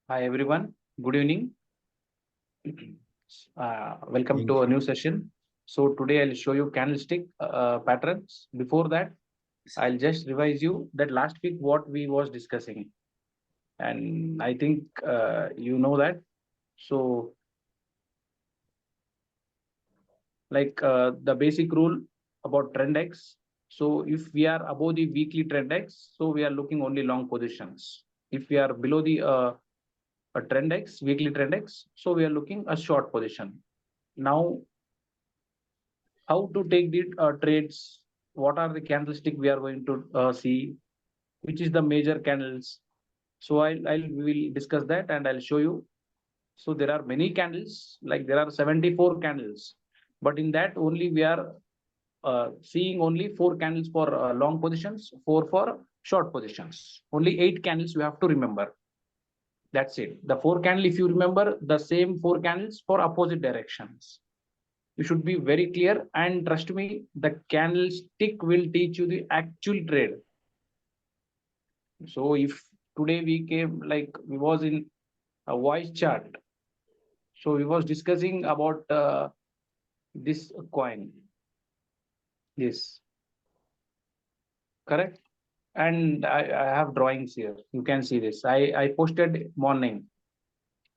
Hi everyone, good evening. Welcome to a new session. So today I'll show you candlestick patterns. Before that, I'll just revise you that last week what we was discussing, and I think you know that. So the basic rule about trend X. So if we are above the weekly trend X, so we are looking only long positions. If we are below the a trend X, weekly trend X, so we are looking a short position. Now how to take the trades, what are the candlestick we are going to see, which is the major candles. So I'll will discuss that and I'll show you. So there are many candles, like there are 74 candles, but in that only we are seeing only 4 candles for long positions, 4 for short positions. Only 8 candles you have to remember. That's it. The 4 candle, if you remember, the same 4 candles for opposite directions. You should be very clear, and trust me, the candlestick will teach you the actual trade. So if today we came, like we was in a voice chart, so we was discussing about this coin, this, correct? And I have drawings here, you can see this. I posted morning.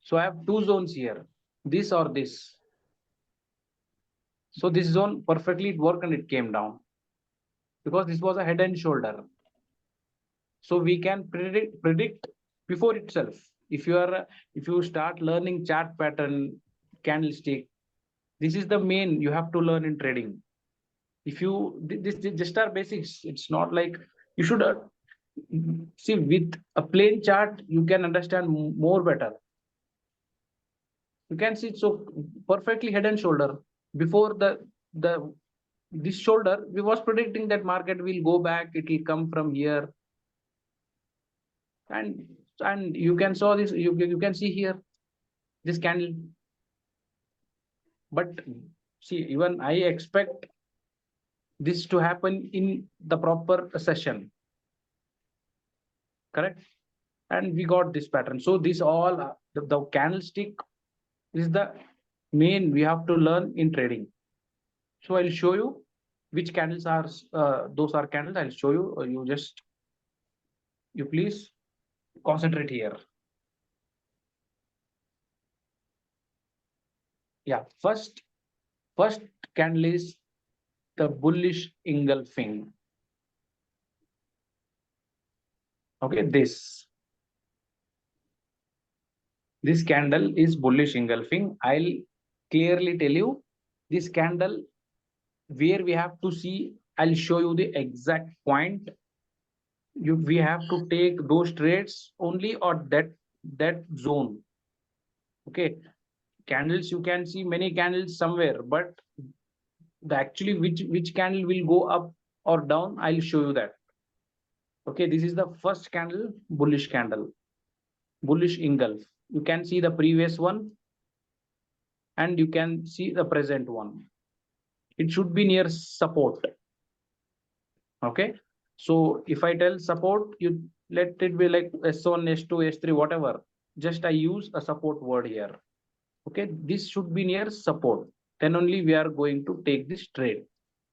So I have 2 zones here, this or this. So this zone perfectly it worked and it came down because this was a head and shoulder. So we can predict before itself. If you are if you start learning chart pattern, candlestick, this is the main you have to learn in trading. If you this just are basics, it's not like you should see with a plain chart you can understand more better. You can see so perfectly head and shoulder. Before the this shoulder we was predicting that market will go back, it will come from here. And you can saw this, you can see here this candle. But see, even I expect this to happen in the proper session, correct? And we got this pattern. So this all the candlestick is the main we have to learn in trading. So I'll show you which candles are those are candles. I'll show you. You please concentrate here. Yeah, first candle is the bullish engulfing. Okay, this candle is bullish engulfing. I'll clearly tell you this candle where we have to see. I'll show you the exact point. We have to take those trades only or that zone. Okay, candles you can see many candles somewhere, but the actually which candle will go up or down, I'll show you that. Okay, this is the first candle, bullish candle, bullish engulf. You can see the previous one and you can see the present one. It should be near support. Okay, so if I tell support, you let it be like S1, S2, S3, whatever. Just I use a support word here. Okay, this should be near support. Then only we are going to take this trade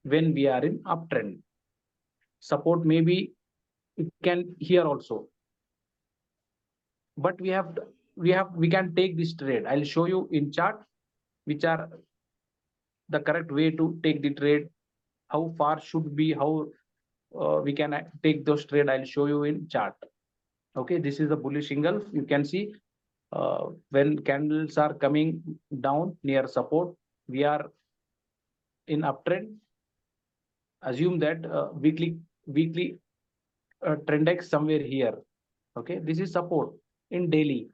when we are in uptrend. Support maybe it can here also, but we can take this trade. I'll show you in chart which are the correct way to take the trade. How far should be, how we can take those trade. I'll show you in chart. Okay, this is the bullish engulf. You can see when candles are coming down near support, we are in uptrend. Assume that weekly trend X somewhere here. Okay, this is support in daily.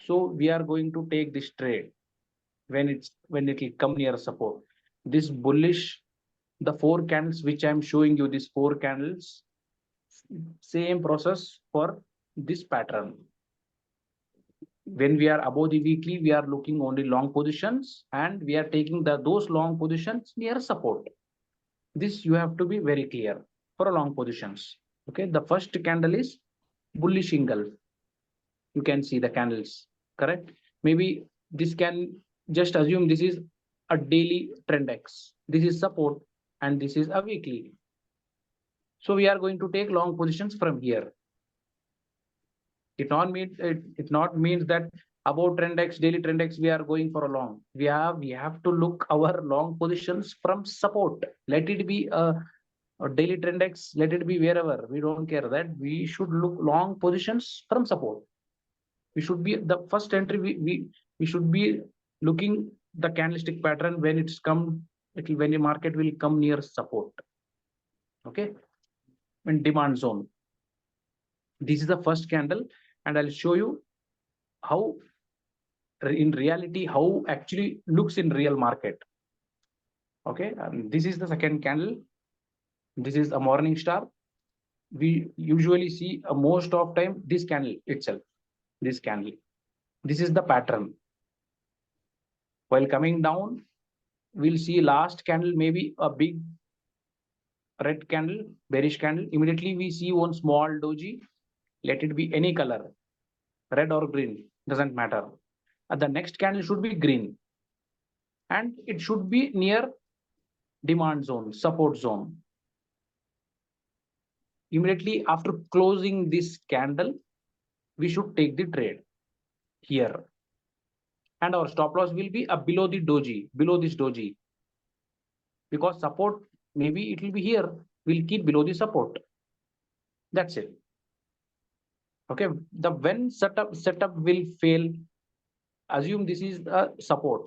So we are going to take this trade when it will come near support. This bullish, the 4 candles which I'm showing you, these 4 candles, same process for this pattern. When we are above the weekly, we are looking only long positions and we are taking those long positions near support. This you have to be very clear for long positions. Okay, the first candle is bullish engulf. You can see the candles, correct? Maybe this can just assume this is a daily trend X. This is support and this is a weekly. So we are going to take long positions from here. It not means that above trend X, daily trend X, we are going for a long. We have to look our long positions from support. Let it be a daily trend X, let it be wherever. We don't care that. We should look long positions from support. We should be the first entry. We should be looking the candlestick pattern when it's come. When the market will come near support. Okay, in demand zone. This is the first candle, and I'll show you how in reality how actually looks in real market. Okay, this is the second candle. This is a morning star. We usually see most of time this candle itself. This candle. This is the pattern. While coming down, we'll see last candle maybe a big red candle, bearish candle. Immediately we see one small doji. Let it be any color, red or green, doesn't matter. The next candle should be green, and it should be near demand zone, support zone. Immediately after closing this candle, we should take the trade here, and our stop loss will be below the doji, below this doji, because support maybe it will be here. We'll keep below the support. That's it. Okay, the when setup will fail. Assume this is a support.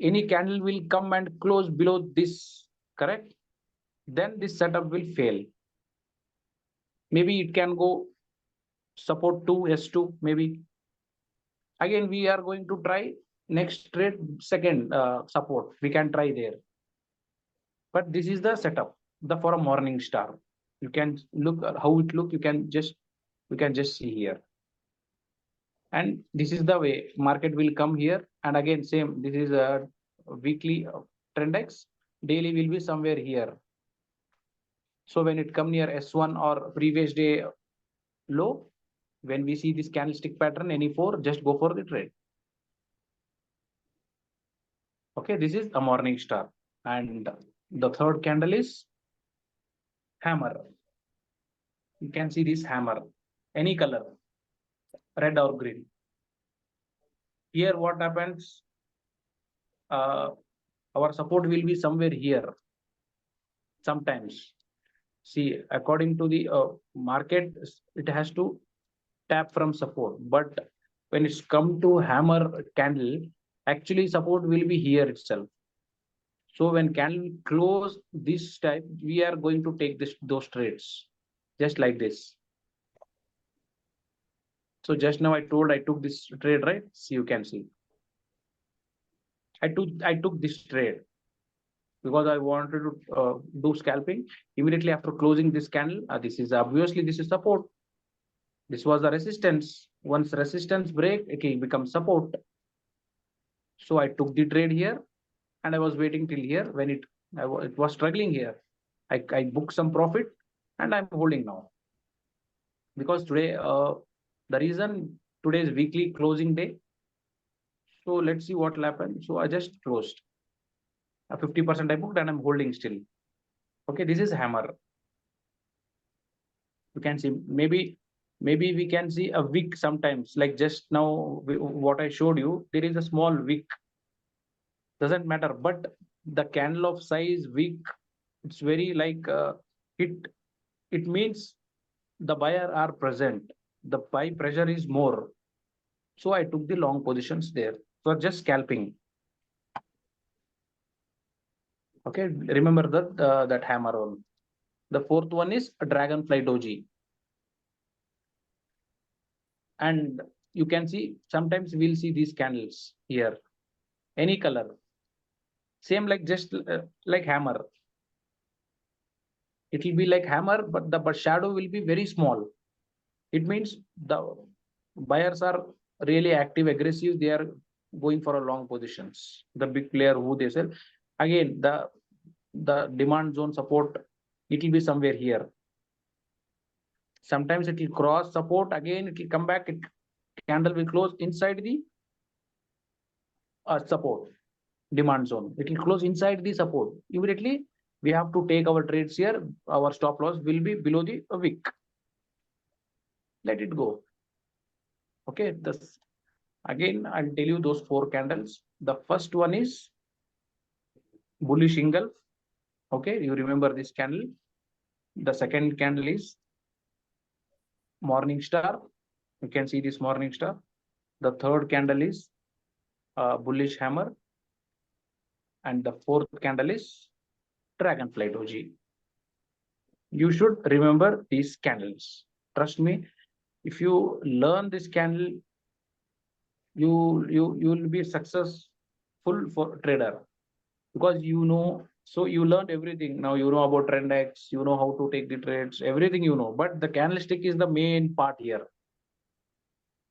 Any candle will come and close below this, correct? Then this setup will fail. Maybe it can go support 2 S2 maybe. Again, we are going to try next trade second support. We can try there. But this is the setup for a morning star. You can look how it look. You can just see here. And this is the way market will come here. And again, same. This is a weekly trend X. Daily will be somewhere here. So when it come near S1 or previous day low, when we see this candlestick pattern, any 4, just go for the trade. Okay, this is a morning star. And the third candle is hammer. You can see this hammer, any color, red or green. Here what happens? Our support will be somewhere here. Sometimes, see, according to the market, it has to tap from support. But when it's come to hammer candle, actually support will be here itself. So when candle close this type, we are going to take those trades, just like this. So just now I took this trade, right? See, you can see. I took this trade because I wanted to do scalping. Immediately after closing this candle, this is obviously this is support. This was the resistance. Once resistance break, it will become support. So I took the trade here, and I was waiting till here when it was struggling here. I booked some profit, and I'm holding now because today the reason today is weekly closing day. So let's see what will happen. So I just closed. 50% I booked and I'm holding still. Okay, this is hammer. You can see maybe we can see a wick sometimes, like just now what I showed you. There is a small wick. Doesn't matter, but the candle of size wick, it's very like it means the buyer are present. The buy pressure is more. So I took the long positions there. So just scalping. Okay, remember that hammer one. The fourth one is a dragonfly doji. And you can see sometimes we'll see these candles here, any color. Same like just like hammer. It will be like hammer, but the shadow will be very small. It means the buyers are really active, aggressive. They are going for a long positions. The big player who they sell. Again, the demand zone support, it will be somewhere here. Sometimes it will cross support, again it will come back, candle will close inside the support demand zone. It will close inside the support. Immediately, we have to take our trades here. Our stop loss will be below the wick. Let it go. Okay, this again, I'll tell you those four candles. The first one is bullish engulf. Okay, you remember this candle. The second candle is morning star. You can see this morning star. The third candle is bullish hammer. And the fourth candle is dragonfly doji. You should remember these candles. Trust me, if you learn this candle, you will be successful for trader, because you know, so you learned everything. Now you know about trend X, you know how to take the trades, everything you know, but the candlestick is the main part here.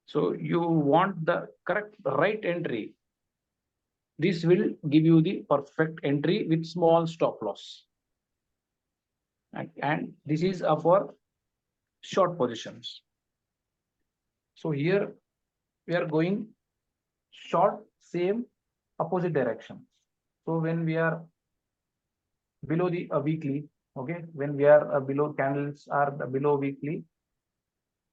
So you want the correct right entry. This will give you the perfect entry with small stop loss. And this is for short positions. So here we are going short, same opposite direction. So when we are below the weekly, okay, when we are below, candles are below weekly,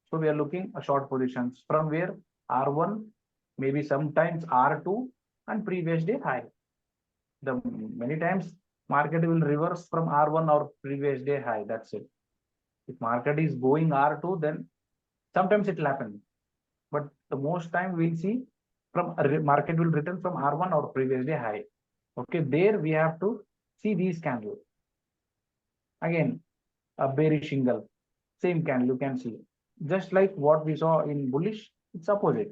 so we are looking short positions from where R1, maybe sometimes R2 and previous day high. The many times market will reverse from R1 or previous day high. That's it. If market is going R2, then sometimes it will happen. But the most time we'll see from market will return from R1 or previous day high. Okay, there we have to see these candles. Again, a bearish engulf, same candle you can see. Just like what we saw in bullish, it's opposite.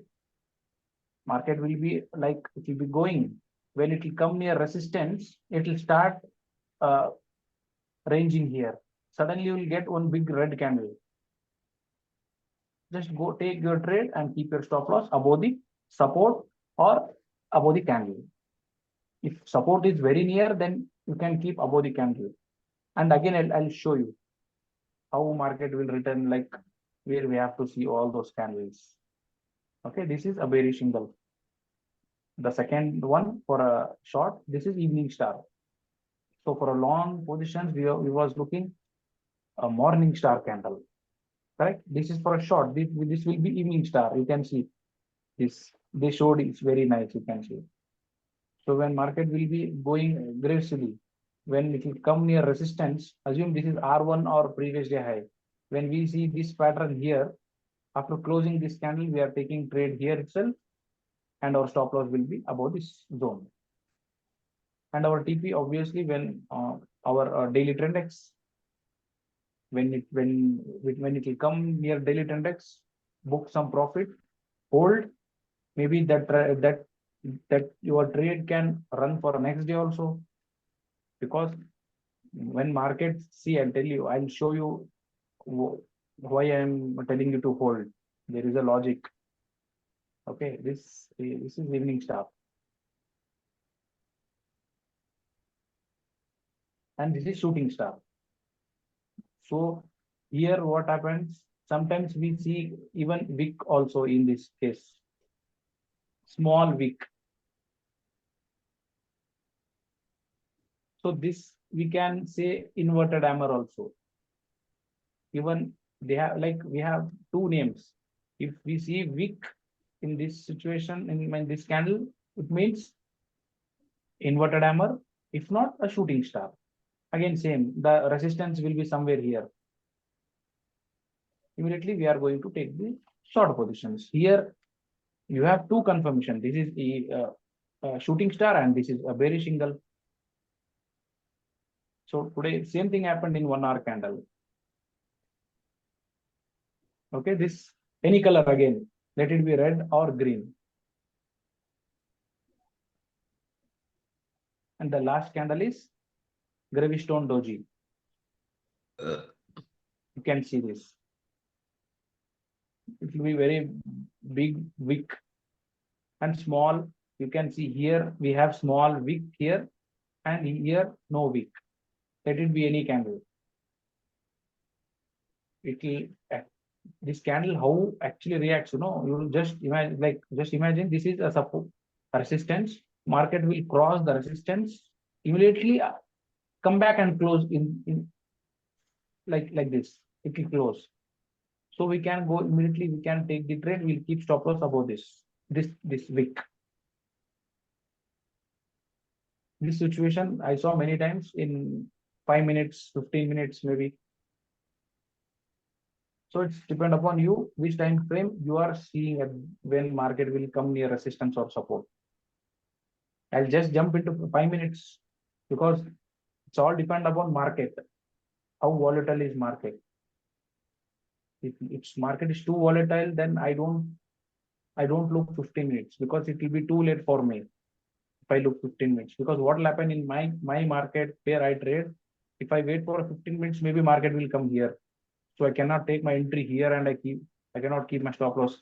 Market will be like, it will be going. When it will come near resistance, it will start ranging here. Suddenly you will get one big red candle. Just go take your trade and keep your stop loss above the support or above the candle. If support is very near, then you can keep above the candle. And again, I'll show you how market will return, like where we have to see all those candles. Okay, this is a bearish engulf. The second one for a short, this is evening star. So for a long positions, we was looking a morning star candle. Correct. This is for a short. This will be evening star. You can see this. They showed it's very nice. You can see. So when market will be going gracefully, when it will come near resistance, assume this is R1 or previous day high. When we see this pattern here, after closing this candle, we are taking trade here itself, and our stop loss will be above this zone. And our TP obviously when our daily trend X, when it will come near daily trend X, book some profit, hold. Maybe that your trade can run for next day also, because when markets see, I'll tell you, I'll show you why I'm telling you to hold. There is a logic. Okay, this is evening star, and this is shooting star. So here what happens? Sometimes we see even wick also in this case, small wick. So this we can say inverted hammer also. Even they have, like we have two names. If we see wick in this situation, in this candle, it means inverted hammer. If not, a shooting star. Again, same. The resistance will be somewhere here. Immediately we are going to take the short positions. Here you have two confirmation. This is a shooting star and this is a bearish engulf. So today same thing happened in 1 hour candle. Okay, this any color again, let it be red or green. And the last candle is gravystone doji. You can see this. It will be very big wick and small. You can see here we have small wick here, and here no wick. Let it be any candle. it will, this candle how actually reacts, you will just imagine, just imagine this is a support, a resistance. Market will cross the resistance, immediately come back and close in like this, it will close. So we can go immediately, we can take the trade, we'll keep stop loss above this wick. This situation I saw many times in 5 minutes, 15 minutes maybe. So it's depend upon you which time frame you are seeing at, when market will come near resistance or support. I'll just jump into 5 minutes because it's all depend upon market. How volatile is market? If market is too volatile, then I don't look 15 minutes because it will be too late for me if I look 15 minutes. Because what will happen in my market where I trade, if I wait for 15 minutes, maybe market will come here. So I cannot take my entry here and I cannot keep my stop loss.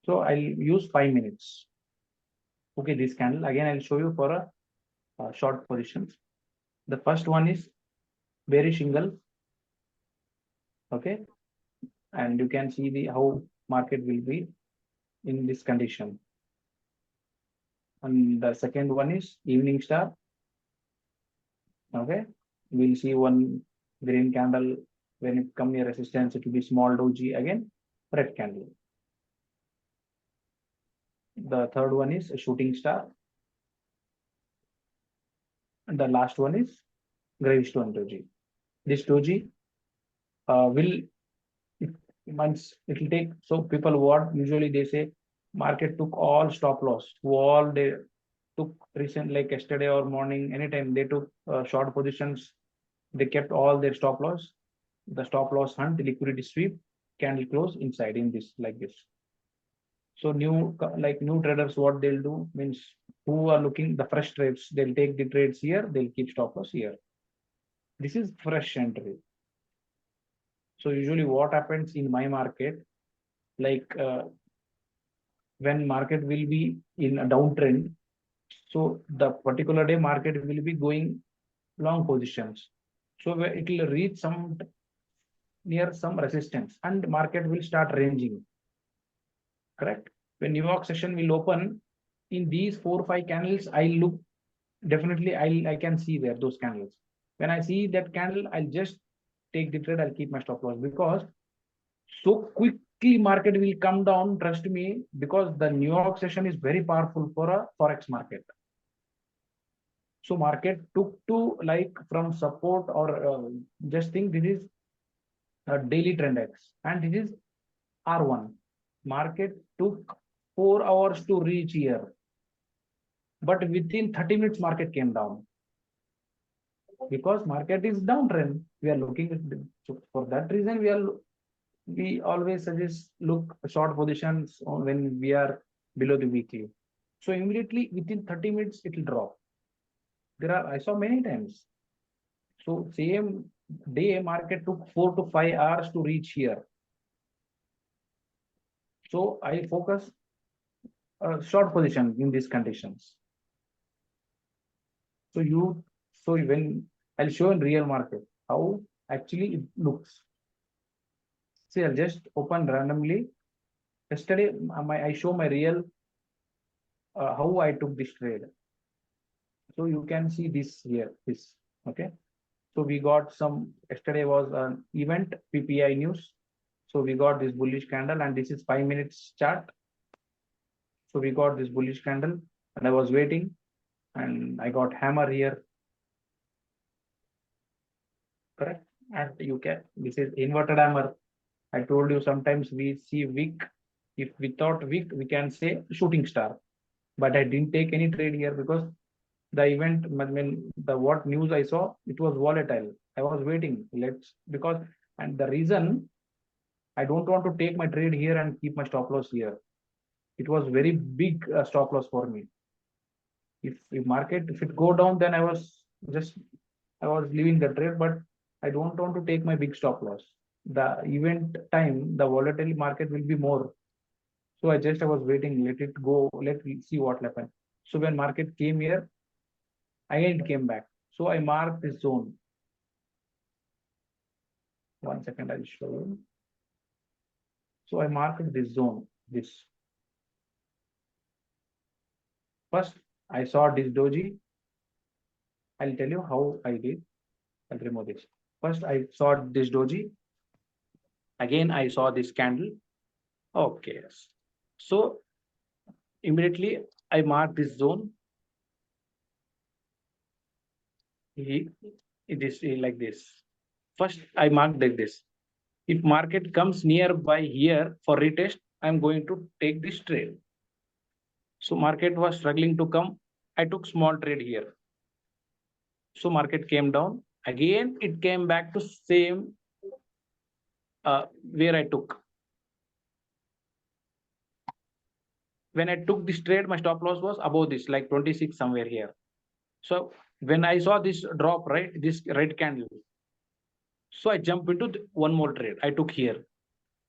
So I'll use 5 minutes. Okay, this candle again I'll show you for a short positions. The first one is bearish shingle. Okay, and you can see the how market will be in this condition. And the second one is evening star. Okay, we'll see one green candle. When it come near resistance, it will be small doji, again red candle. The third one is a shooting star. And the last one is gravestone doji. This doji will, it, once it will take, so people what usually they say market took all stop loss, all they took recent, like yesterday or morning, anytime they took short positions, they kept all their stop loss. The stop loss hunt, the liquidity sweep, candle close inside in this like this. So new traders, what they'll do means who are looking the fresh trades, they'll take the trades here, they'll keep stop loss here. This is fresh entry. So usually what happens in my market, like when market will be in a downtrend, so the particular day market will be going long positions. So it will reach some near some resistance and market will start ranging. Correct? When New York session will open, in these 4 or 5 candles, I look definitely I can see there those candles. When I see that candle, I'll just take the trade, I'll keep my stop loss because so quickly market will come down, trust me, because the New York session is very powerful for a forex market. So market took to like from support or just think this is a daily trend X and this is R1. Market took 4 hours to reach here, but within 30 minutes market came down because market is downtrend. We are looking at so for that reason we always suggest look short positions when we are below the weekly. So immediately within 30 minutes it will drop. I saw many times. So same day market took 4 to 5 hours to reach here. So I focus short position in these conditions. So when I'll show in real market how actually it looks. See, I'll just open randomly. Yesterday, I show my real how I took this trade. So you can see this here. This okay. So we got some. Yesterday was an event PPI news. So we got this bullish candle, and this is 5 minutes chart. So we got this bullish candle, and I was waiting, and I got hammer here. Correct. And you can. This is inverted hammer. I told you sometimes we see wick. If without wick, we can say shooting star. But I didn't take any trade here because the event, when the what news I saw, it was volatile. I was waiting. And the reason I don't want to take my trade here and keep my stop loss here. It was very big stop loss for me. If market, if it go down, then I was leaving the trade, but I don't want to take my big stop loss. The event time, the volatile market will be more. So I was waiting, let it go, let's see what happened. So when market came here, again it came back. So I marked this zone. 1 second, I'll show you. So I marked this zone, this. First, I saw this doji. I'll tell you how I did. I'll remove this. First, I saw this doji. Again, I saw this candle. Okay. So immediately I mark this zone. It is like this. First, I marked like this. If market comes nearby here for retest, I'm going to take this trade. So market was struggling to come. I took small trade here. So market came down. Again, it came back to same where I took. When I took this trade, my stop loss was above this, like 26 somewhere here. So when I saw this drop, right, this red candle, so I jump into one more trade. I took here.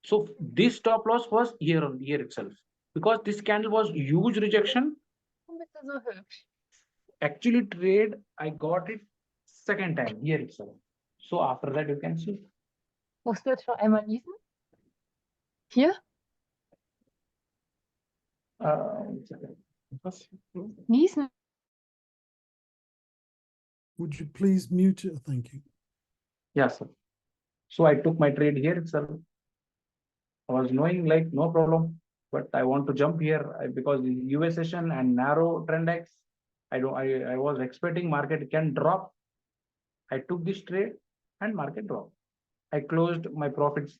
So this stop loss was here on here itself because this candle was huge rejection. Actually, trade I got it second time here itself. So after that, you can see. Musst du jetzt schon einmal niesen? Hier? Niesen. Would you please mute it? Thank you. Yes, sir. So I took my trade here itself. I was knowing like no problem, but I want to jump here because the US session and narrow trend X. I was expecting market can drop. I took this trade and market dropped. I closed my profits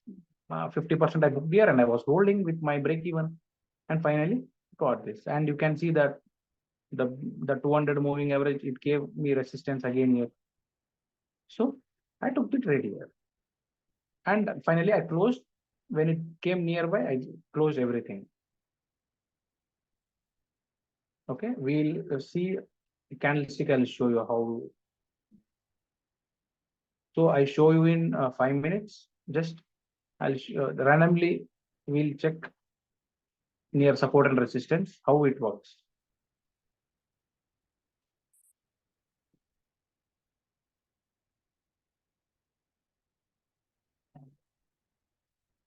50% I booked here and I was holding with my break even and finally got this. And you can see that the 200 moving average, it gave me resistance again here. So I took the trade here. And finally I closed. When it came nearby, I closed everything. Okay, we'll see candlestick. I'll show you how. So I show you in 5 minutes. Just I'll randomly we'll check near support and resistance how it works.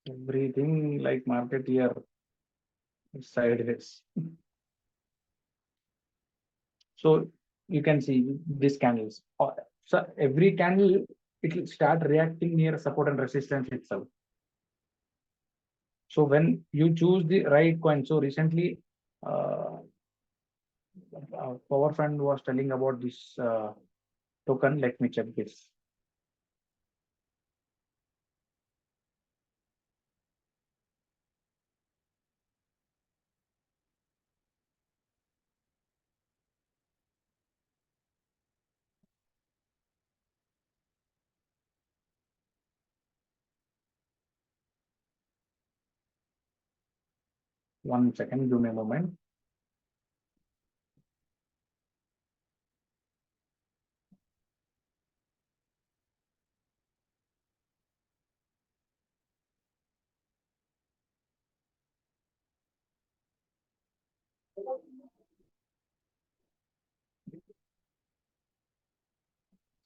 Everything like market here sideways. So you can see these candles. So every candle it will start reacting near support and resistance itself. So when you choose the right coin, so recently Power Fund was telling about this token. Let me check this. One second, give me a moment.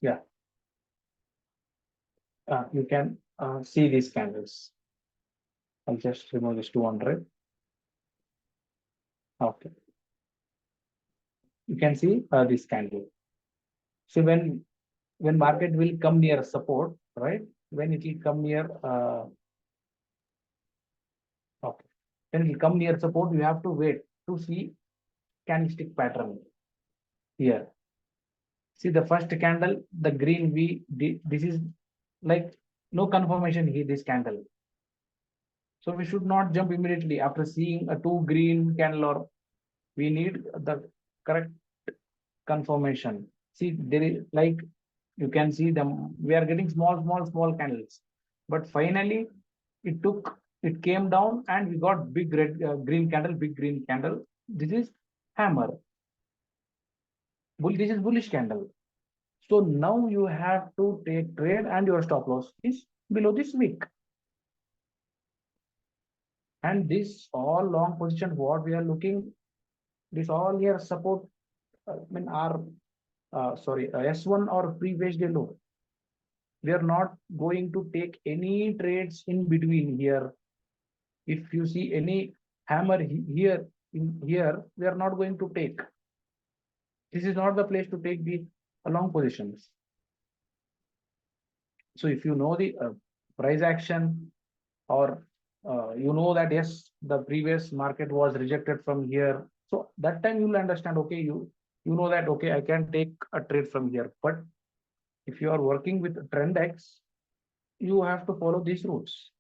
Yeah, you can see these candles. I'll just remove this 200. Okay, you can see this candle. So when market will come near support, right? When it will come near okay, when it will come near support, you have to wait to see candlestick pattern here. See the first candle, the green V. This is like no confirmation here. This candle. So we should not jump immediately after seeing a two green candle, or we need the correct confirmation. See, there is like you can see them. We are getting small candles, but finally it came down and we got big red green candle, big green candle. This is hammer. This is bullish candle. So now you have to take trade and your stop loss is below this wick. And this all long position, what we are looking, this all here support, I mean, are S1 or previous day low. we are not going to take any trades in between here. If you see any hammer here, in here, we are not going to take. This is not the place to take the long positions. So if you know the price action, or you know that yes, the previous market was rejected from here, so that time you will understand, okay, you know that, okay, I can take a trade from here. But if you are working with trend X, you have to follow these routes.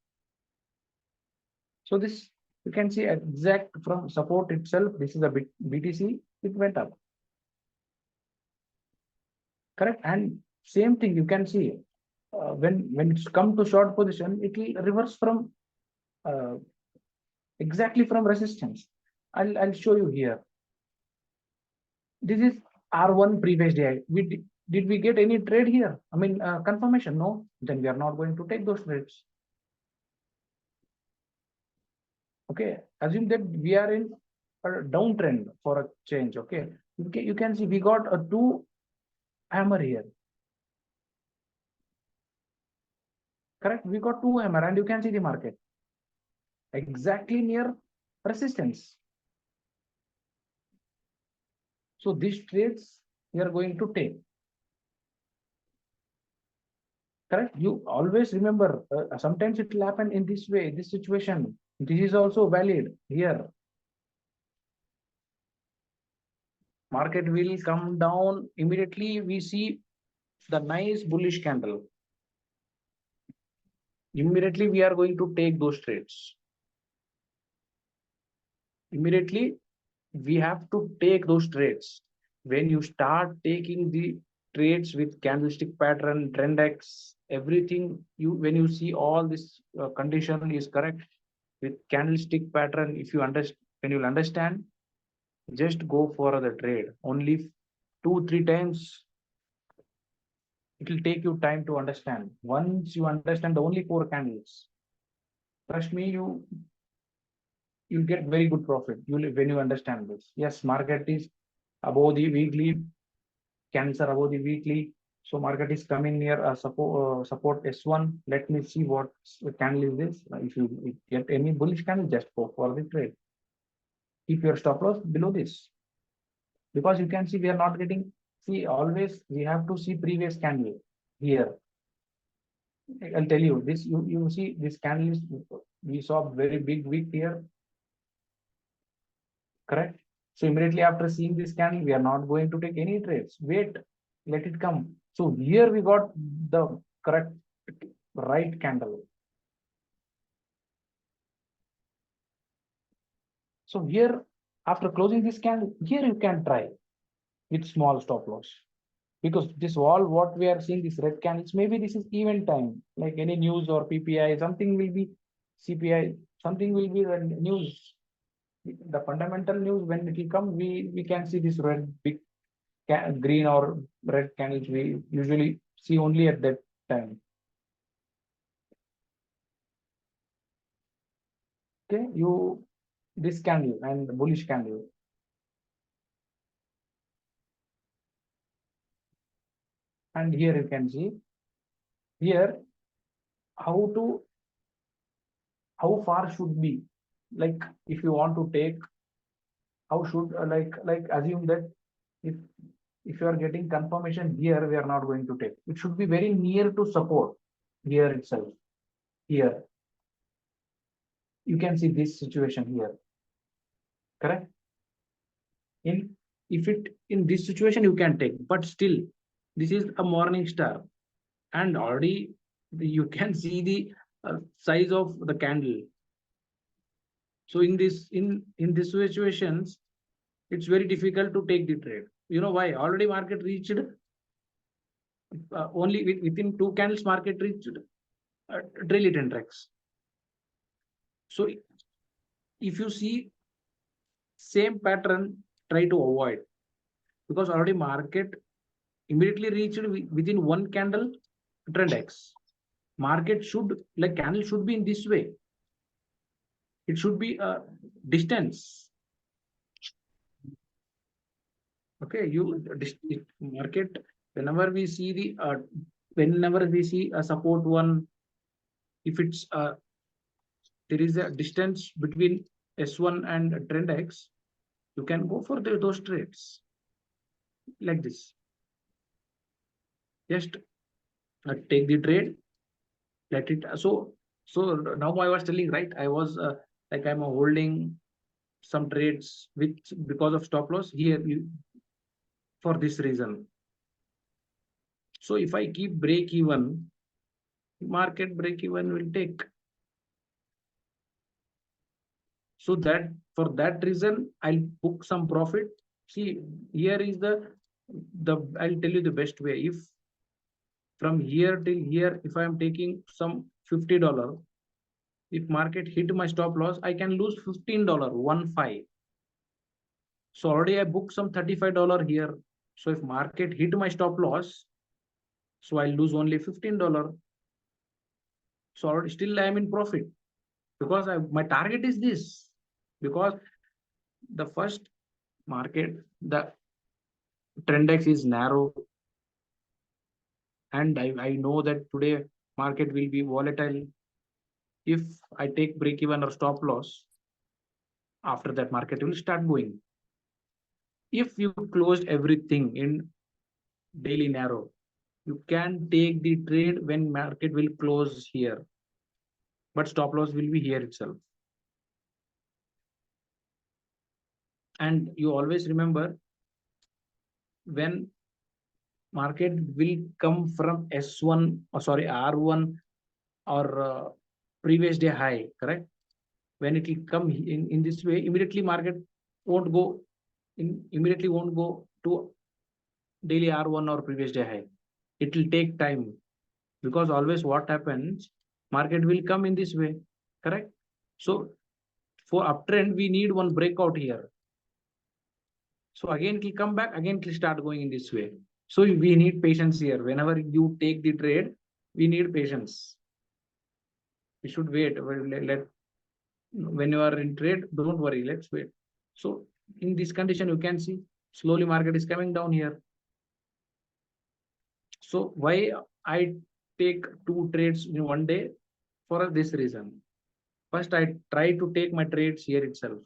So this, you can see exact from support itself, this is a BTC, it went up. Correct. And same thing you can see when it's come to short position, it will reverse from exactly from resistance. I'll show you here. This is R1 previous day. Did we get any trade here? I mean, confirmation? No. Then we are not going to take those trades. Okay. Assume that we are in a downtrend for a change. Okay. You can see we got a 2 hammer here. Correct. We got 2 hammer, and you can see the market exactly near resistance. So these trades we are going to take. Correct. You always remember, sometimes it will happen in this way, this situation. This is also valid here. Market will come down immediately. We see the nice bullish candle. Immediately we are going to take those trades. Immediately we have to take those trades. When you start taking the trades with candlestick pattern, trend X, everything, when you see all this condition is correct with candlestick pattern, if you understand, when you understand, just go for the trade. Only 2-3 times it will take you time to understand. Once you understand the only 4 candles, trust me, you'll get very good profit. When you understand this. Yes, market is above the weekly, candles are above the weekly. So market is coming near a support S1. Let me see what candle is this. If you get any bullish candle, just go for the trade. Keep your stop loss below this, because you can see we are not getting. See, always we have to see previous candle here. I'll tell you this. You see this candle is, we saw very big wick here. Correct. So immediately after seeing this candle, we are not going to take any trades. Wait, let it come. So here we got the correct right candle. So here, after closing this candle, here you can try with small stop loss, because this wall, what we are seeing, this red candles, maybe this is event time, like any news or PPI, something will be CPI, something will be the news. The fundamental news, when it will come, we can see this red big green or red candles we usually see only at that time. Okay, this candle and the bullish candle. And here you can see here how far should be, like if you want to take, how should like assume that if you are getting confirmation here, we are not going to take. It should be very near to support here itself. Here you can see this situation here. Correct. In this situation you can take, but still this is a morning star, and already you can see the size of the candle. So in this situations, it's very difficult to take the trade. You know why? Already market reached only within 2 candles, market reached daily 10x. So if you see same pattern, try to avoid, because already market immediately reached within 1 candle trend X. Market should, like candle should be in this way. It should be a distance. Okay, market, whenever we see the whenever we see a support one, if it's there is a distance between S1 and trend X, you can go for those trades like this. Just take the trade, let it. So now I was telling, right? I was like I'm holding some trades which because of stop loss here for this reason. So if I keep break even, market break even will take. So that for that reason, I'll book some profit. See, here is the I'll tell you the best way. If from here till here, if I am taking some $50, if market hit my stop loss, I can lose $15, 1 5. So already I booked some $35 here. So if market hit my stop loss, so I'll lose only $15. So already still I am in profit because my target is this. Because the first market, the trend X is narrow, and I know that today market will be volatile. If I take break even or stop loss, after that market will start going. If you closed everything in daily narrow, you can take the trade when market will close here, but stop loss will be here itself. And you always remember, when market will come from S1 or sorry R1 or previous day high, correct? When it will come in this way, immediately market won't go immediately won't go to daily R1 or previous day high. It will take time, because always what happens, market will come in this way, correct? So for uptrend, we need one breakout here. So again, it will come back, again, it will start going in this way. So we need patience here. Whenever you take the trade, we need patience. We should wait. When you are in trade, don't worry, let's wait. So in this condition, you can see slowly market is coming down here. So why I take 2 trades in one day? For this reason. First, I try to take my trades here itself.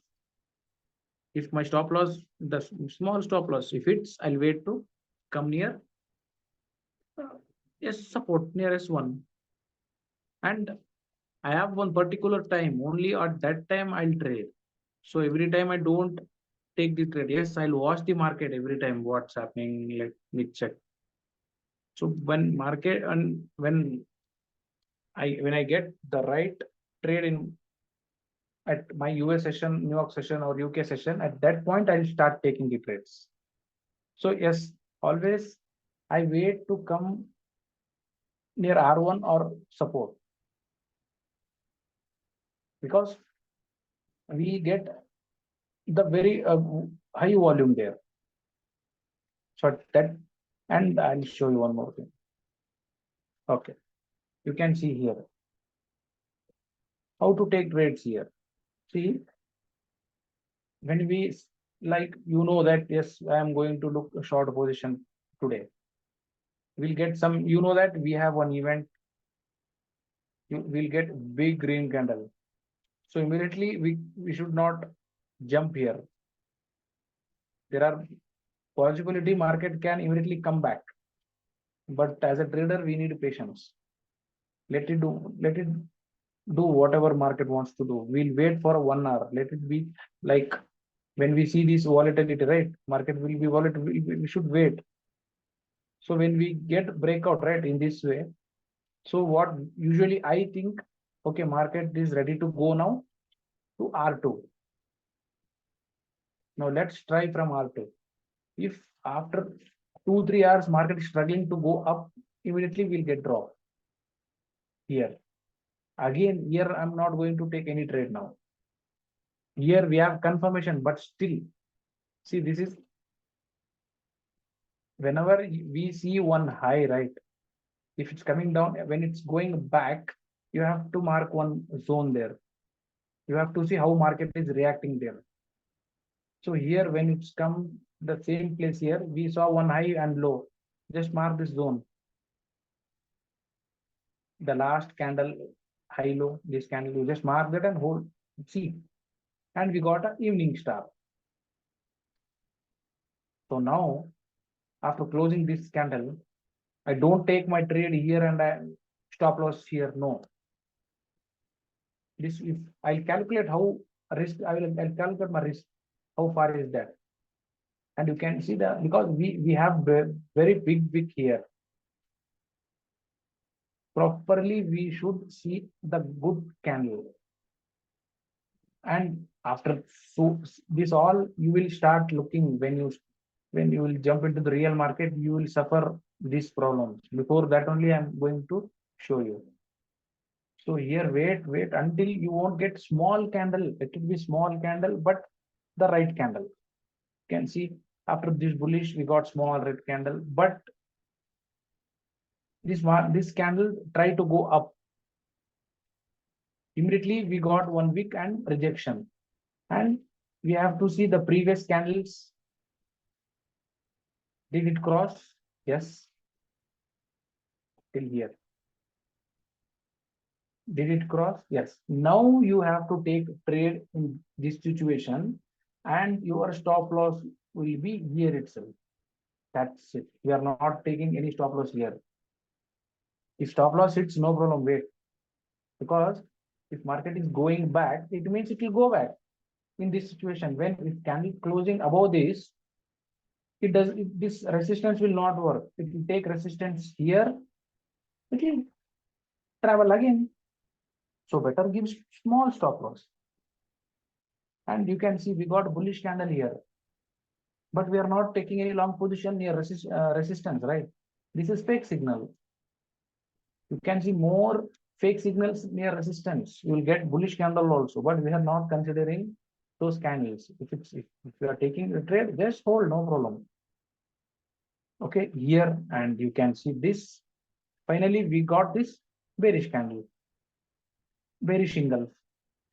If my stop loss, the small stop loss, if it's, I'll wait to come near yes, support near S1. And I have one particular time, only at that time I'll trade. So every time I don't take the trade. Yes, I'll watch the market every time, what's happening, let me check. So when market and when I get the right trade in at my US session, New York session or UK session, at that point I'll start taking the trades. So yes, always I wait to come near R1 or support, because we get the very high volume there. So that, and I'll show you one more thing. Okay, you can see here how to take trades here. See, when we like, you know that yes, I am going to look a short position today. We'll get some, you know that we have one event, you will get big green candle. So immediately we should not jump here. There are possibility market can immediately come back, but as a trader we need patience. Let it do whatever market wants to do. We'll wait for 1 hour. Let it be like when we see this volatility, right? Market will be volatile. We should wait. So when we get breakout, right, in this way, so what usually I think, okay, market is ready to go now to R2. Now let's try from R2. If after 2-3 hours market is struggling to go up, immediately we'll get drop here. Again, here I'm not going to take any trade now. Here we have confirmation, but still, see, this is whenever we see one high, right? If it's coming down, when it's going back, you have to mark one zone there. You have to see how market is reacting there. So here, when it's come the same place here, we saw one high and low. Just mark this zone. the last candle high low, this candle, you just mark that and hold, see, and we got an evening star. So now, after closing this candle, I don't take my trade here and I stop loss here. No. This, if I'll calculate how risk, I'll calculate my risk. How far is that? And you can see that because we have very big wick here. Properly, we should see the good candle. And after so this all you will start looking when you will jump into the real market, you will suffer these problems. Before that only I'm going to show you. So here wait until you won't get small candle. It will be small candle, but the right candle. You can see after this bullish we got small red candle, but this candle try to go up. Immediately we got 1 week and rejection. And we have to see the previous candles. Did it cross? Yes. Till here. Did it cross? Yes. Now you have to take trade in this situation and your stop loss will be here itself. That's it. We are not taking any stop loss here. If stop loss hits, no problem, wait. Because if market is going back, it means it will go back. In this situation, when if candle closing above this, this resistance will not work. It will take resistance here, it will travel again. So better give small stop loss. And you can see we got a bullish candle here, but we are not taking any long position near resistance, right? This is fake signal. You can see more fake signals near resistance. You will get bullish candle also, but we are not considering those candles. If you are taking the trade, just hold, no problem. Okay, here, and you can see this. Finally, we got this bearish candle, bearish engulf,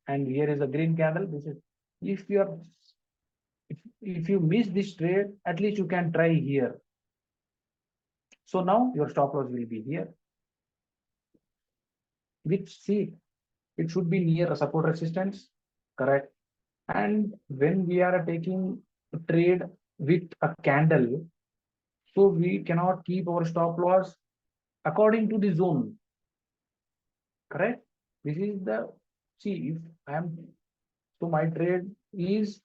and here is a green candle. This is if you miss this trade, at least you can try here. So now your stop loss will be here. Which, see, it should be near a support resistance, correct? And when we are taking a trade with a candle, so we cannot keep our stop loss according to the zone, correct? This is the, see, if I am, so my trade is,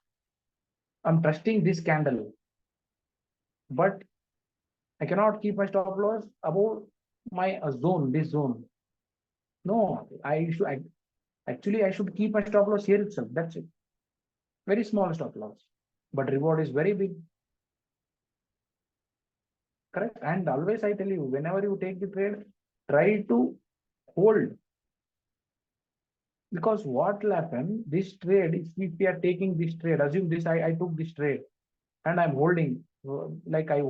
I'm trusting this candle, but I cannot keep my stop loss above my zone, this zone. No, I should keep my stop loss here itself. That's it. Very small stop loss, but reward is very big. Correct. And always I tell you, whenever you take the trade, try to hold. Because what will happen, this trade, if we are taking this trade, assume this, I took this trade and I'm holding, like I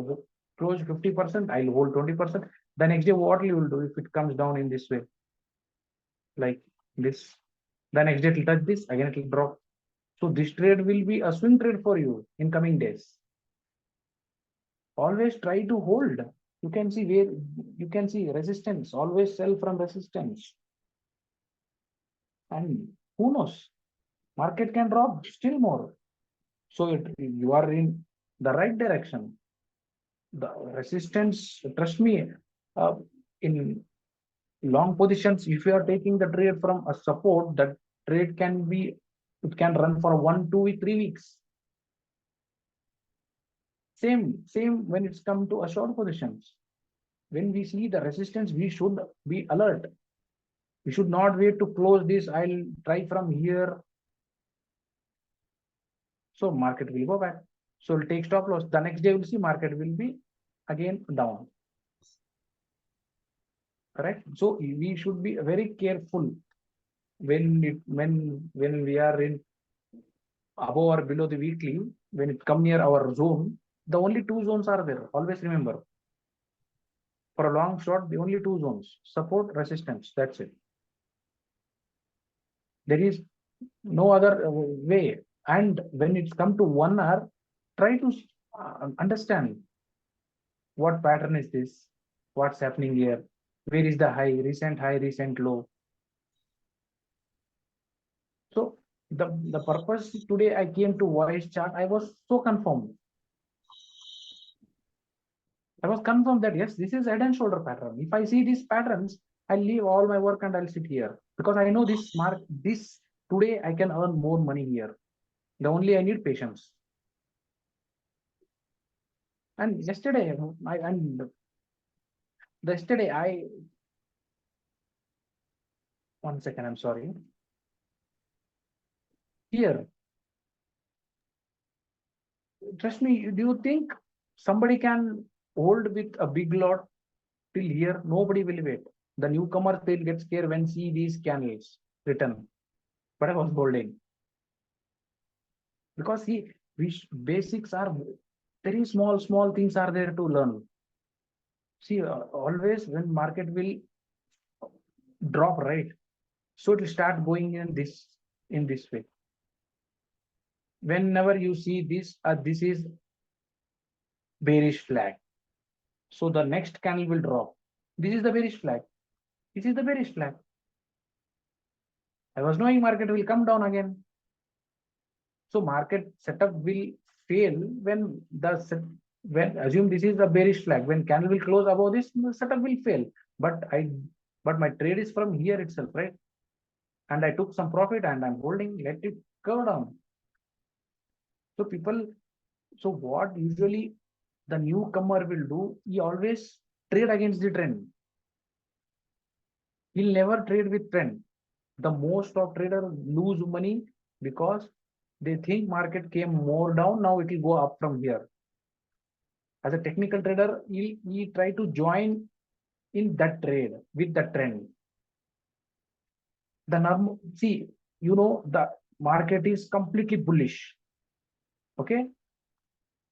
close 50%, I'll hold 20%. The next day, what you will do if it comes down in this way? Like this, the next day it will touch this, again it will drop. So this trade will be a swing trade for you in coming days. Always try to hold. You can see where you can see resistance. Always sell from resistance. And who knows? Market can drop still more. So you are in the right direction. The resistance, trust me, in long positions, if you are taking the trade from a support, that trade can be, it can run for 1, 2 weeks, 3 weeks. Same when it's come to a short positions. When we see the resistance, we should be alert. We should not wait to close this. I'll try from here. So market will go back. So we'll take stop loss. The next day we'll see market will be again down. Correct. So we should be very careful when we are in above or below the weekly. When it come near our zone, the only two zones are there. Always remember. For a long shot, the only two zones: support, resistance. That's it. There is no other way. And when it's come to 1 hour, try to understand what pattern is this, what's happening here. Where is the high, recent low? So the purpose today I came to voice chart, I was so confirmed. I was confirmed that yes, this is head and shoulder pattern. If I see these patterns, I'll leave all my work and I'll sit here because I know this today I can earn more money here. The only I need patience. And yesterday, I one second, I'm sorry. Here, trust me, do you think somebody can hold with a big lot till here? Nobody will wait. The newcomers will get scared when see these candles written. But I was holding because see, which basics are very small things are there to learn. See, always when market will drop, right? So to start going in this way. Whenever you see this is bearish flag. So the next candle will drop. This is the bearish flag. This is the bearish flag. I was knowing market will come down again. So market setup will fail when when assume this is a bearish flag. When candle will close above this, the setup will fail. But my trade is from here itself, right? And I took some profit and I'm holding, let it go down. So so what usually the newcomer will do, he always trade against the trend. He'll never trade with trend. The most of traders lose money because they think market came more down, now it will go up from here. As a technical trader, he try to join in that trade with the trend. The normal, see, the market is completely bullish. Okay.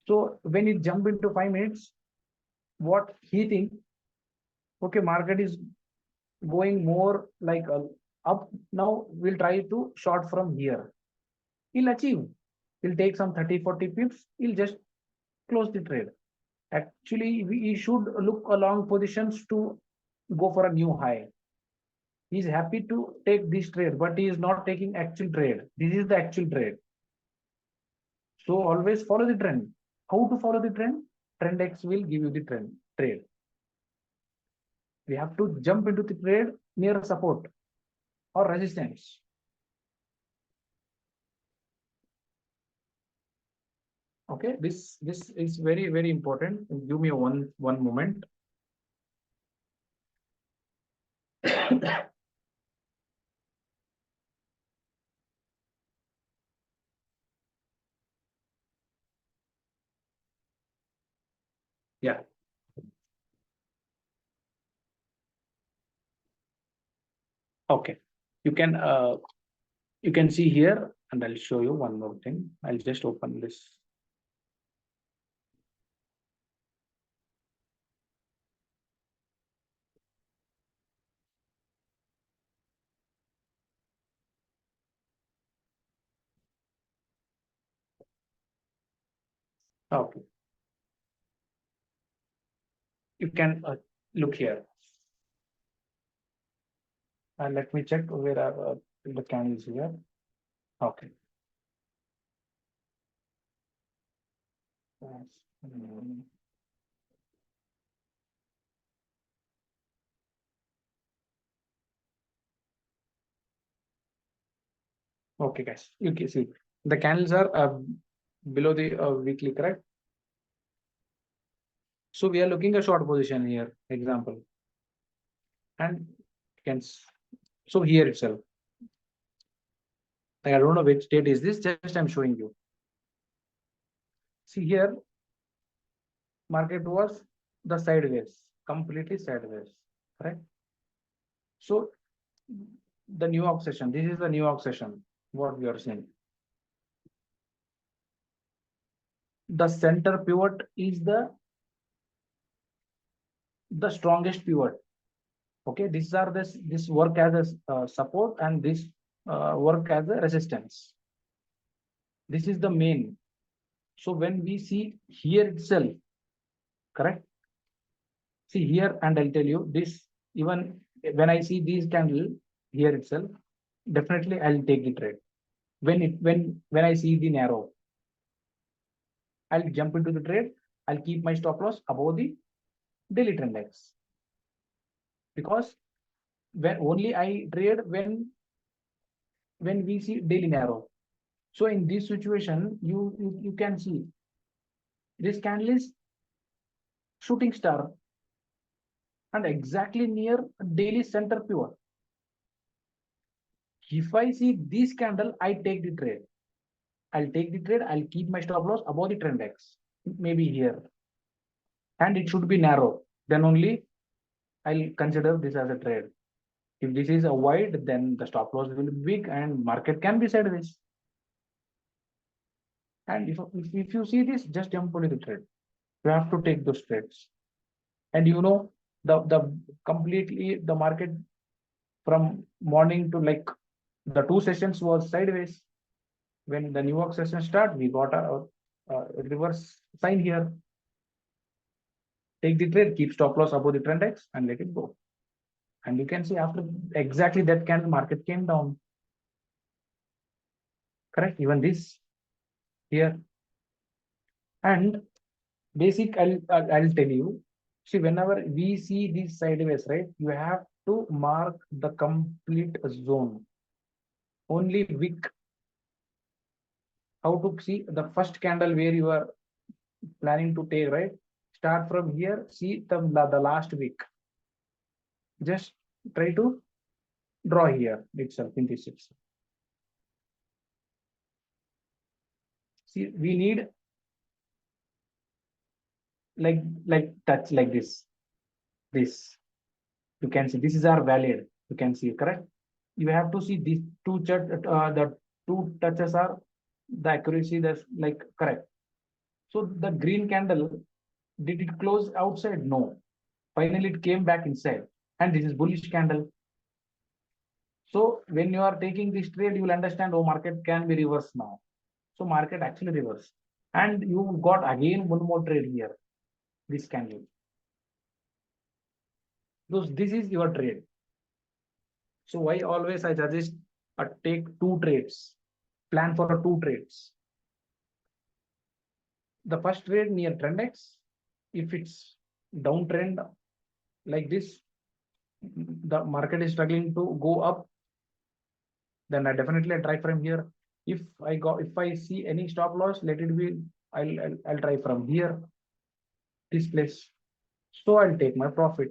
So when it jump into 5 minutes, what he think, okay, market is going more like up. Now we'll try to short from here. He'll achieve. He'll take some 30-40 pips. He'll just close the trade. Actually, we should look along positions to go for a new high. He's happy to take this trade, but he is not taking actual trade. This is the actual trade. So always follow the trend. How to follow the trend? Trend X will give you the trade. We have to jump into the trade near support or resistance. Okay, this is very important. Give me one moment. Yeah. Okay. You can see here, and I'll show you one more thing. I'll just open this. Okay. You can look here. And let me check where the candles here. Okay. Okay, guys. You can see the candles are below the weekly, correct? So we are looking a short position here, example. And can so here itself. Like, I don't know which date is this, just I'm showing you. See here, market was the sideways, completely sideways, right? So the New York session, this is the New York session, what we are seeing. The center pivot is the strongest pivot. Okay, these are this work as a support and this work as a resistance. This is the main. So when we see here itself, correct? See here, and I'll tell you this Even when I see these candle here itself, definitely I'll take the trade. When I see the narrow, I'll jump into the trade. I'll keep my stop loss above the daily trend X, because when only I trade when we see daily narrow. So in this situation, you can see this candle is shooting star and exactly near daily center pivot. If I see this candle, I take the trade. I'll take the trade. I'll keep my stop loss above the trend X, maybe here, and it should be narrow. Then only I'll consider this as a trade. If this is a wide, then the stop loss will be big and market can be sideways. And if you see this, just jump onto the trade. You have to take those trades. And you know, the completely the market from morning to like the two sessions was sideways. When the New York session start, we got a reverse sign here. Take the trade, keep stop loss above the trend X and let it go. And you can see after exactly that candle, market came down. Correct? Even this here. And basic, I'll tell you. See, whenever we see these sideways, right, you have to mark the complete zone. Only wick. How to see the first candle where you are planning to take, right? Start from here, see the last week. Just try to draw here itself in this itself. See, we need like touch like this. This you can see. This is our valid. You can see, correct? You have to see these two the two touches are the accuracy that's like correct. So the green candle, did it close outside? No. Finally, it came back inside. And this is bullish candle. So when you are taking this trade, you will understand, oh, market can be reversed now. So market actually reversed. And you got again one more trade here, this candle. So this is your trade. So why always I suggest take two trades, plan for two trades. The first trade near trend X, if it's downtrend like this, the market is struggling to go up, then I definitely try from here. If I see any stop loss, let it be. I'll try from here, this place. So I'll take my profit.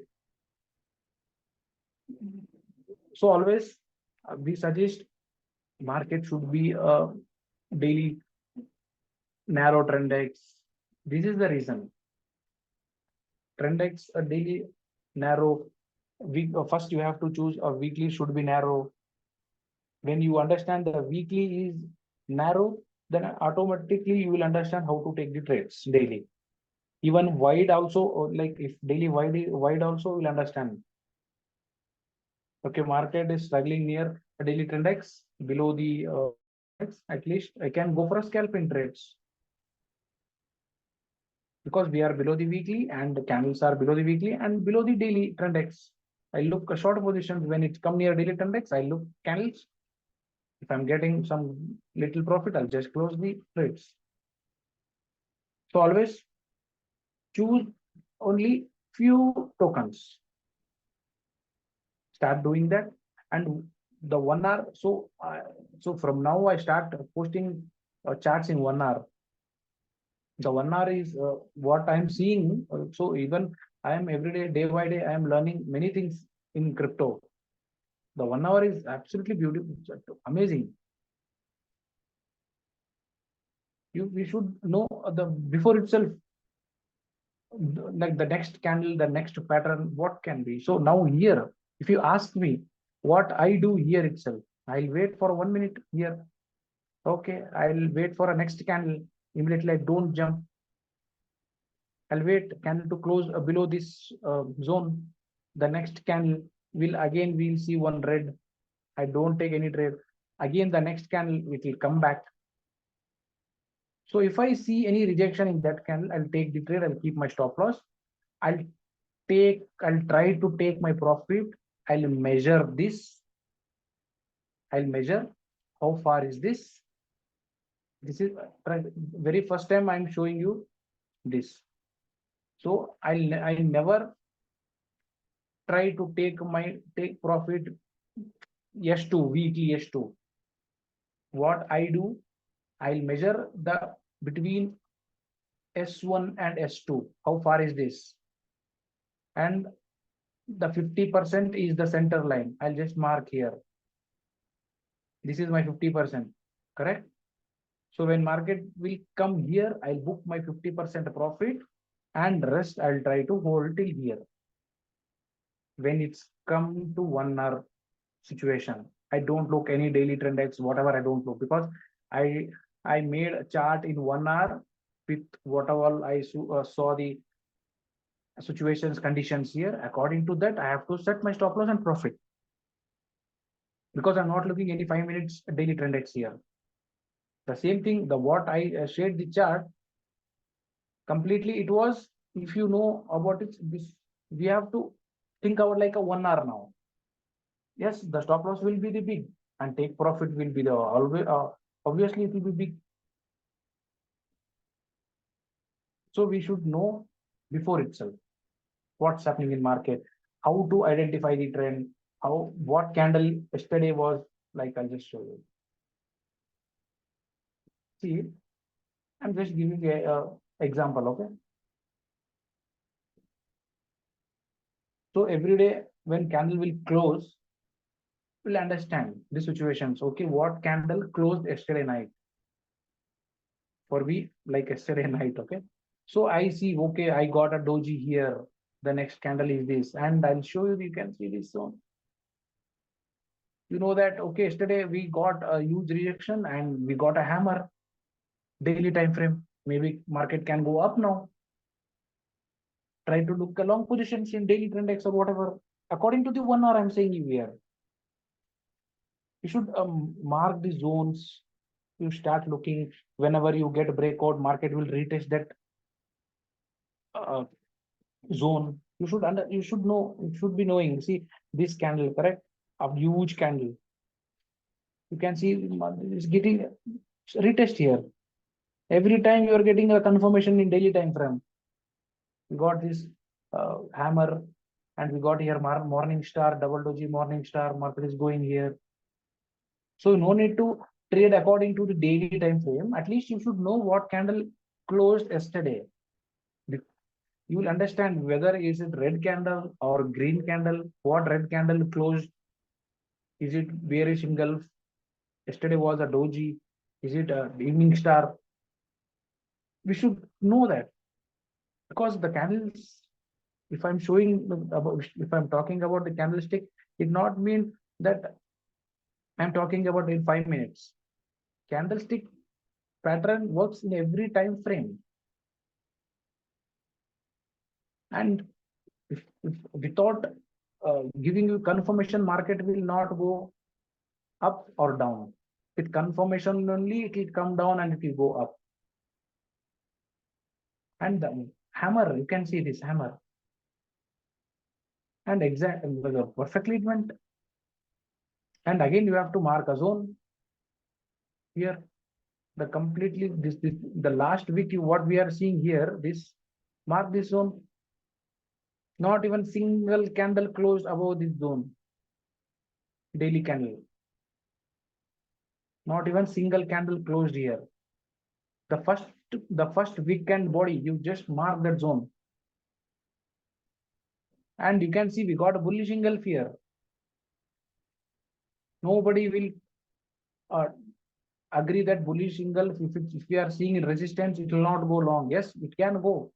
So always we suggest market should be a daily narrow trend X. This is the reason. Trend X a daily narrow. First you have to choose a weekly should be narrow. When you understand the weekly is narrow, then automatically you will understand how to take the trades daily. Even wide also, like if daily wide also will understand. Okay, market is struggling near a daily trend X below the at least I can go for a scalping trades, because we are below the weekly and the candles are below the weekly and below the daily trend X. I look a short positions when it come near daily trend X. I look candles. If I'm getting some little profit, I'll just close the trades. So always choose only few tokens. Start doing that. And the 1 hour. So from now I start posting charts in 1 hour. The 1 hour is what I'm seeing. So even I am every day by day, I am learning many things in crypto. The 1 hour is absolutely beautiful, amazing. We should know the before itself, like the next candle, the next pattern, what can be. So now here, if you ask me what I do here itself, I'll wait for 1 minute here. Okay, I'll wait for a next candle. Immediately I don't jump. I'll wait candle to close below this zone. The next candle we'll see one red. I don't take any trade. Again, the next candle, it will come back. So if I see any rejection in that candle, I'll take the trade. I'll keep my stop loss. I'll I'll try to take my profit. I'll measure this. I'll measure how far is this. This is very first time I'm showing you this. So I never try to take profit S2 weekly S2. What I do, I'll measure the between S1 and S2. How far is this? And the 50% is the center line. I'll just mark here. This is my 50%, correct? So when market will come here, I'll book my 50% profit and rest I'll try to hold till here. When it's come to 1 hour situation, I don't look any daily trend X, whatever I don't look, because I made a chart in 1 hour with whatever I saw the situations, conditions here. According to that, I have to set my stop loss and profit, because I'm not looking any 5 minutes daily trend X here. The same thing, the what I shared the chart completely, it was, if you know about it, this we have to think about like a 1 hour now. Yes, the stop loss will be the big and take profit will be the always obviously it will be big. So we should know before itself what's happening in market, how to identify the trend, how what candle yesterday was like. I'll just show you. See, I'm just giving a example, okay? So every day when candle will close, we'll understand the situations. Okay, what candle closed yesterday night? For me, like yesterday night, okay? So I see, okay, I got a doji here. The next candle is this, and I'll show you. You can see this zone. You know that, okay, yesterday we got a huge rejection and we got a hammer. Daily time frame. Maybe market can go up now. Try to look a long positions in daily trend X or whatever. According to the 1 hour, I'm saying you here. You should mark the zones. You start looking whenever you get a breakout, market will retest that zone. You should know, you should be knowing. See this candle, correct? A huge candle. You can see it's getting retest here. Every time you are getting a confirmation in daily time frame. We got this hammer, and we got here morning star, double doji morning star. Market is going here. So no need to trade according to the daily time frame. At least you should know what candle closed yesterday. You will understand whether is it red candle or green candle. What red candle closed? Is it bearish engulf? Yesterday was a doji. Is it a evening star? We should know that, because the candles, if I'm showing about, if I'm talking about the candlestick, it not mean that I'm talking about in 5 minutes. Candlestick pattern works in every time frame. And if without giving you confirmation, market will not go up or down. With confirmation only, it will come down and it will go up. And the hammer, you can see this hammer. And exactly, perfectly it went. And again, you have to mark a zone here. The completely this the last week, what we are seeing here, this mark this zone. Not even single candle closed above this zone. Daily candle. Not even single candle closed here. The first weekend body, you just mark that zone. And you can see we got a bullish engulf here. Nobody will agree that bullish engulf, if we are seeing resistance, it will not go long. Yes, it can go,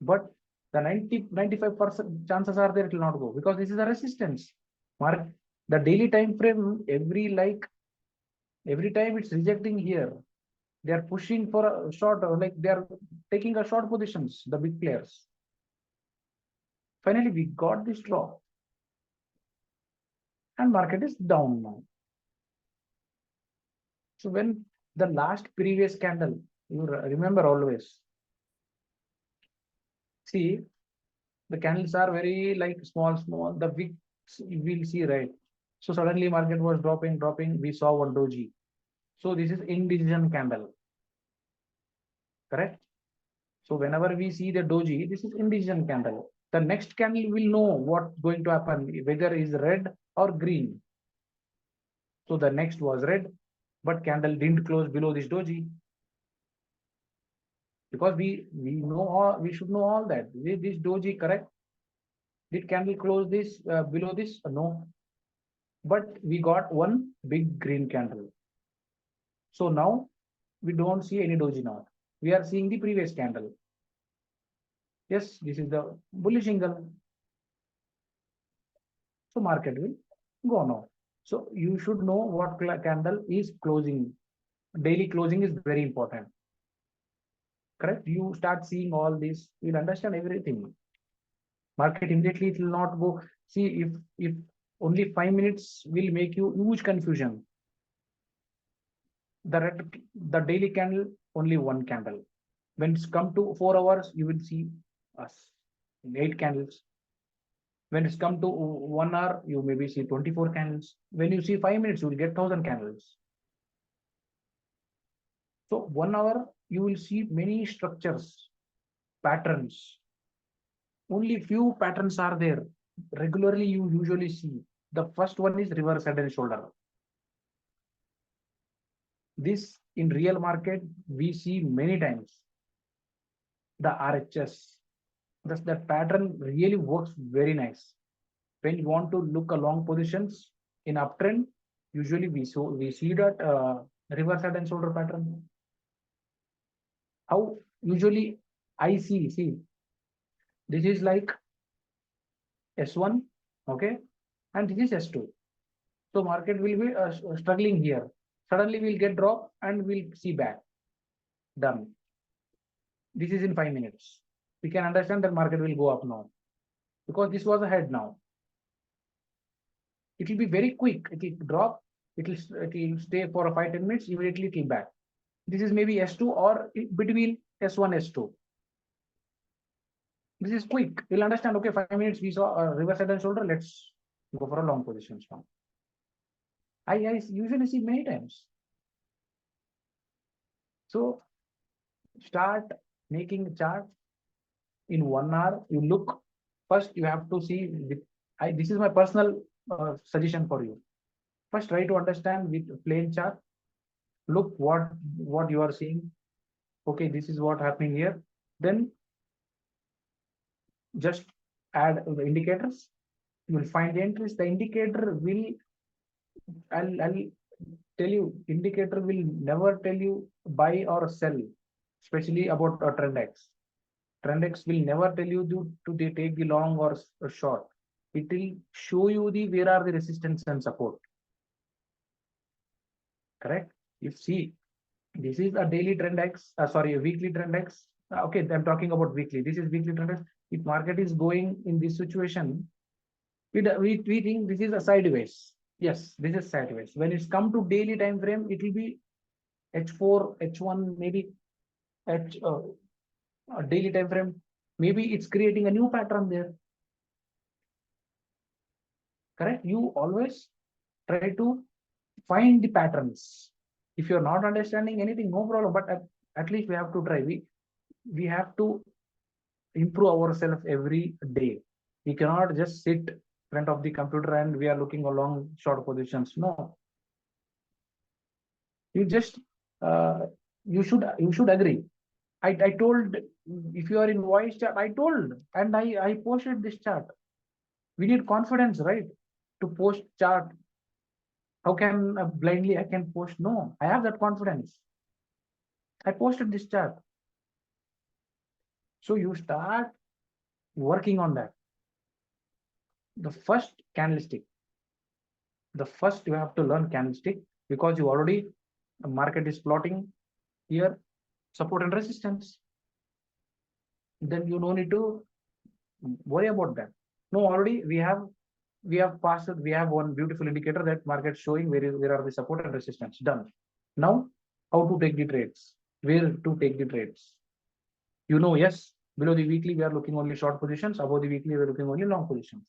but the 95% chances are there it will not go, because this is a resistance. Mark the daily time frame, every time it's rejecting here, they are pushing for a short, like they are taking a short positions, the big players. Finally, we got this drop and market is down now. So when the last previous candle, you remember always, see The candles are very like small. The wicks you will see, right? So suddenly market was dropping. We saw one doji. So this is indecision candle, correct? So whenever we see the doji, this is indecision candle. The next candle will know what's going to happen, whether is red or green. So the next was red, but candle didn't close below this doji, because we know all, we should know all that. This doji correct? Did candle close this below this? No, but we got one big green candle. So now we don't see any doji now. We are seeing the previous candle. Yes, this is the bullish angle. So market will go now. So you should know what candle is closing. Daily closing is very important. Correct? You start seeing all this, you'll understand everything. Market immediately it will not go. See, if only 5 minutes will make you huge confusion. The daily candle, only one candle. When it's come to 4 hours, you will see us 8 candles. When it's come to 1 hour, you maybe see 24 candles. When you see 5 minutes, you will get 1,000 candles. So 1 hour, you will see many structures, patterns. Only few patterns are there. Regularly, you usually see. The first one is reverse head and shoulder. This in real market, we see many times. The RHS. Thus, that pattern really works very nice. When you want to look a long positions in uptrend, usually we see that reverse head and shoulder pattern. How usually I see this is like S1, okay, and this is S2. So market will be struggling here. Suddenly we'll get drop and we'll see back. Done. This is in 5 minutes. We can understand that market will go up now, because this was a head now. It will be very quick. It will drop. It will stay for 5-10 minutes. Immediately it will back. This is maybe S2 or between S1 S2. This is quick. You'll understand. Okay, 5 minutes we saw a reverse head and shoulder. Let's go for a long position now. I usually see many times. So start making a chart in 1 hour. You look first. You have to see with. This is my personal suggestion for you. First, try to understand with plain chart. Look what you are seeing. Okay, this is what happening here. Then just add the indicators. You will find the entries. The indicator will. I'll tell you. Indicator will never tell you buy or sell, especially about a trend X. Trend X will never tell you to take the long or short. It will show you the where are the resistance and support. Correct? If see, this is a daily trend X, sorry, a weekly trend X. Okay, I'm talking about weekly. This is weekly trend X. If market is going in this situation, we think this is a sideways. Yes, this is sideways. When it's come to daily time frame, it will be H4, H1, maybe H daily time frame. Maybe it's creating a new pattern there. Correct? You always try to find the patterns. If you're not understanding anything, no problem. But at least we have to try. We have to improve ourselves every day. We cannot just sit in front of the computer and we are looking along short positions. No. You just you should agree. I told, if you are in voice chat, I told and I posted this chart. We need confidence, right? To post chart. How can blindly I can post? No, I have that confidence. I posted this chart. So you start working on that. The first candlestick. The first you have to learn candlestick, because you already the market is plotting here support and resistance. Then you don't need to worry about that. No, already we have passed. We have one beautiful indicator that market showing where are the support and resistance. Done. Now, how to take the trades? Where to take the trades? You know, yes, Below the weekly, we are looking only short positions. Above the weekly, we are looking only long positions.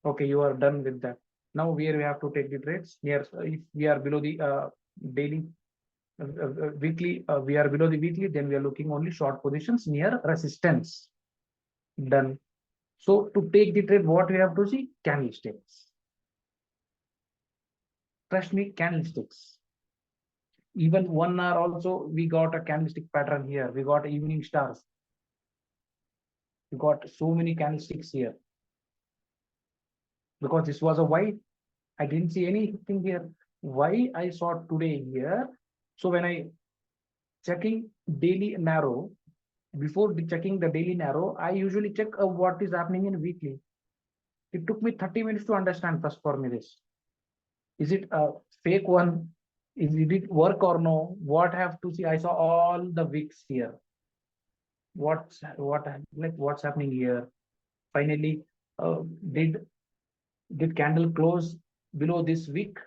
Okay, you are done with that. Now where we have to take the trades near, if we are below the daily, weekly, we are below the weekly, then we are looking only short positions near resistance. Done. So to take the trade, what we have to see? Candlesticks. Trust me, candlesticks. Even 1 hour also, we got a candlestick pattern here. We got evening stars. We got so many candlesticks here. Because this was a white, I didn't see anything here. Why I saw today here? So when I checking daily narrow, before checking the daily narrow, I usually check what is happening in weekly. It took me 30 minutes to understand first for me this. Is it a fake one? Did it work or no? What I have to see? I saw all the wicks here. What's happening here? Finally, did candle close below this wick?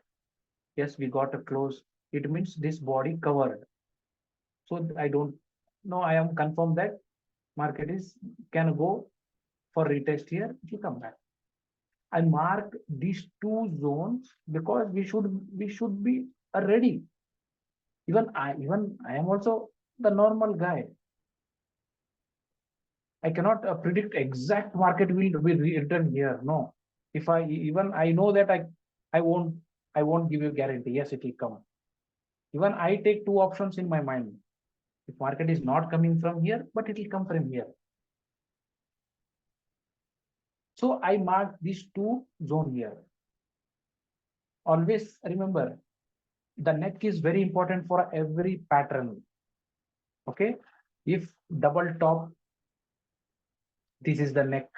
Yes, we got a close. It means this body covered. So I don't know. I am confirmed that market is can go for retest here. It will come back. I marked these two zones because we should be ready. Even I am also the normal guy. I cannot predict exact market will be return here. No, if I know that I won't give you guarantee. Yes, it will come. Even I take two options in my mind. If market is not coming from here, but it will come from here. So I mark these two zone here. Always remember, the neck is very important for every pattern. Okay, if double top, this is the neck.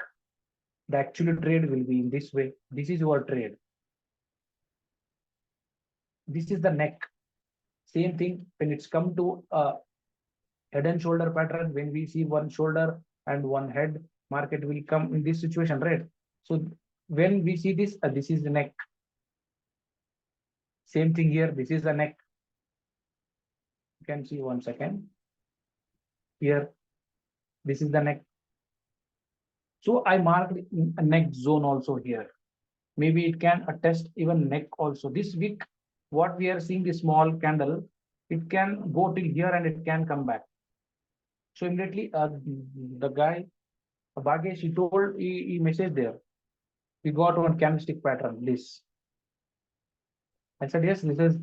The actual trade will be in this way. This is your trade. This is the neck. Same thing when it's come to head and shoulder pattern. When we see one shoulder and one head, market will come in this situation, right? So when we see this is the neck. Same thing here. This is the neck. You can see 1 second. Here, this is the neck. So I marked a neck zone also here. Maybe it can attest even neck also. This week, what we are seeing, the small candle, it can go till here and it can come back. So immediately, the guy, Bagesh, he messaged there. We got one candlestick pattern, this. I said, yes, this is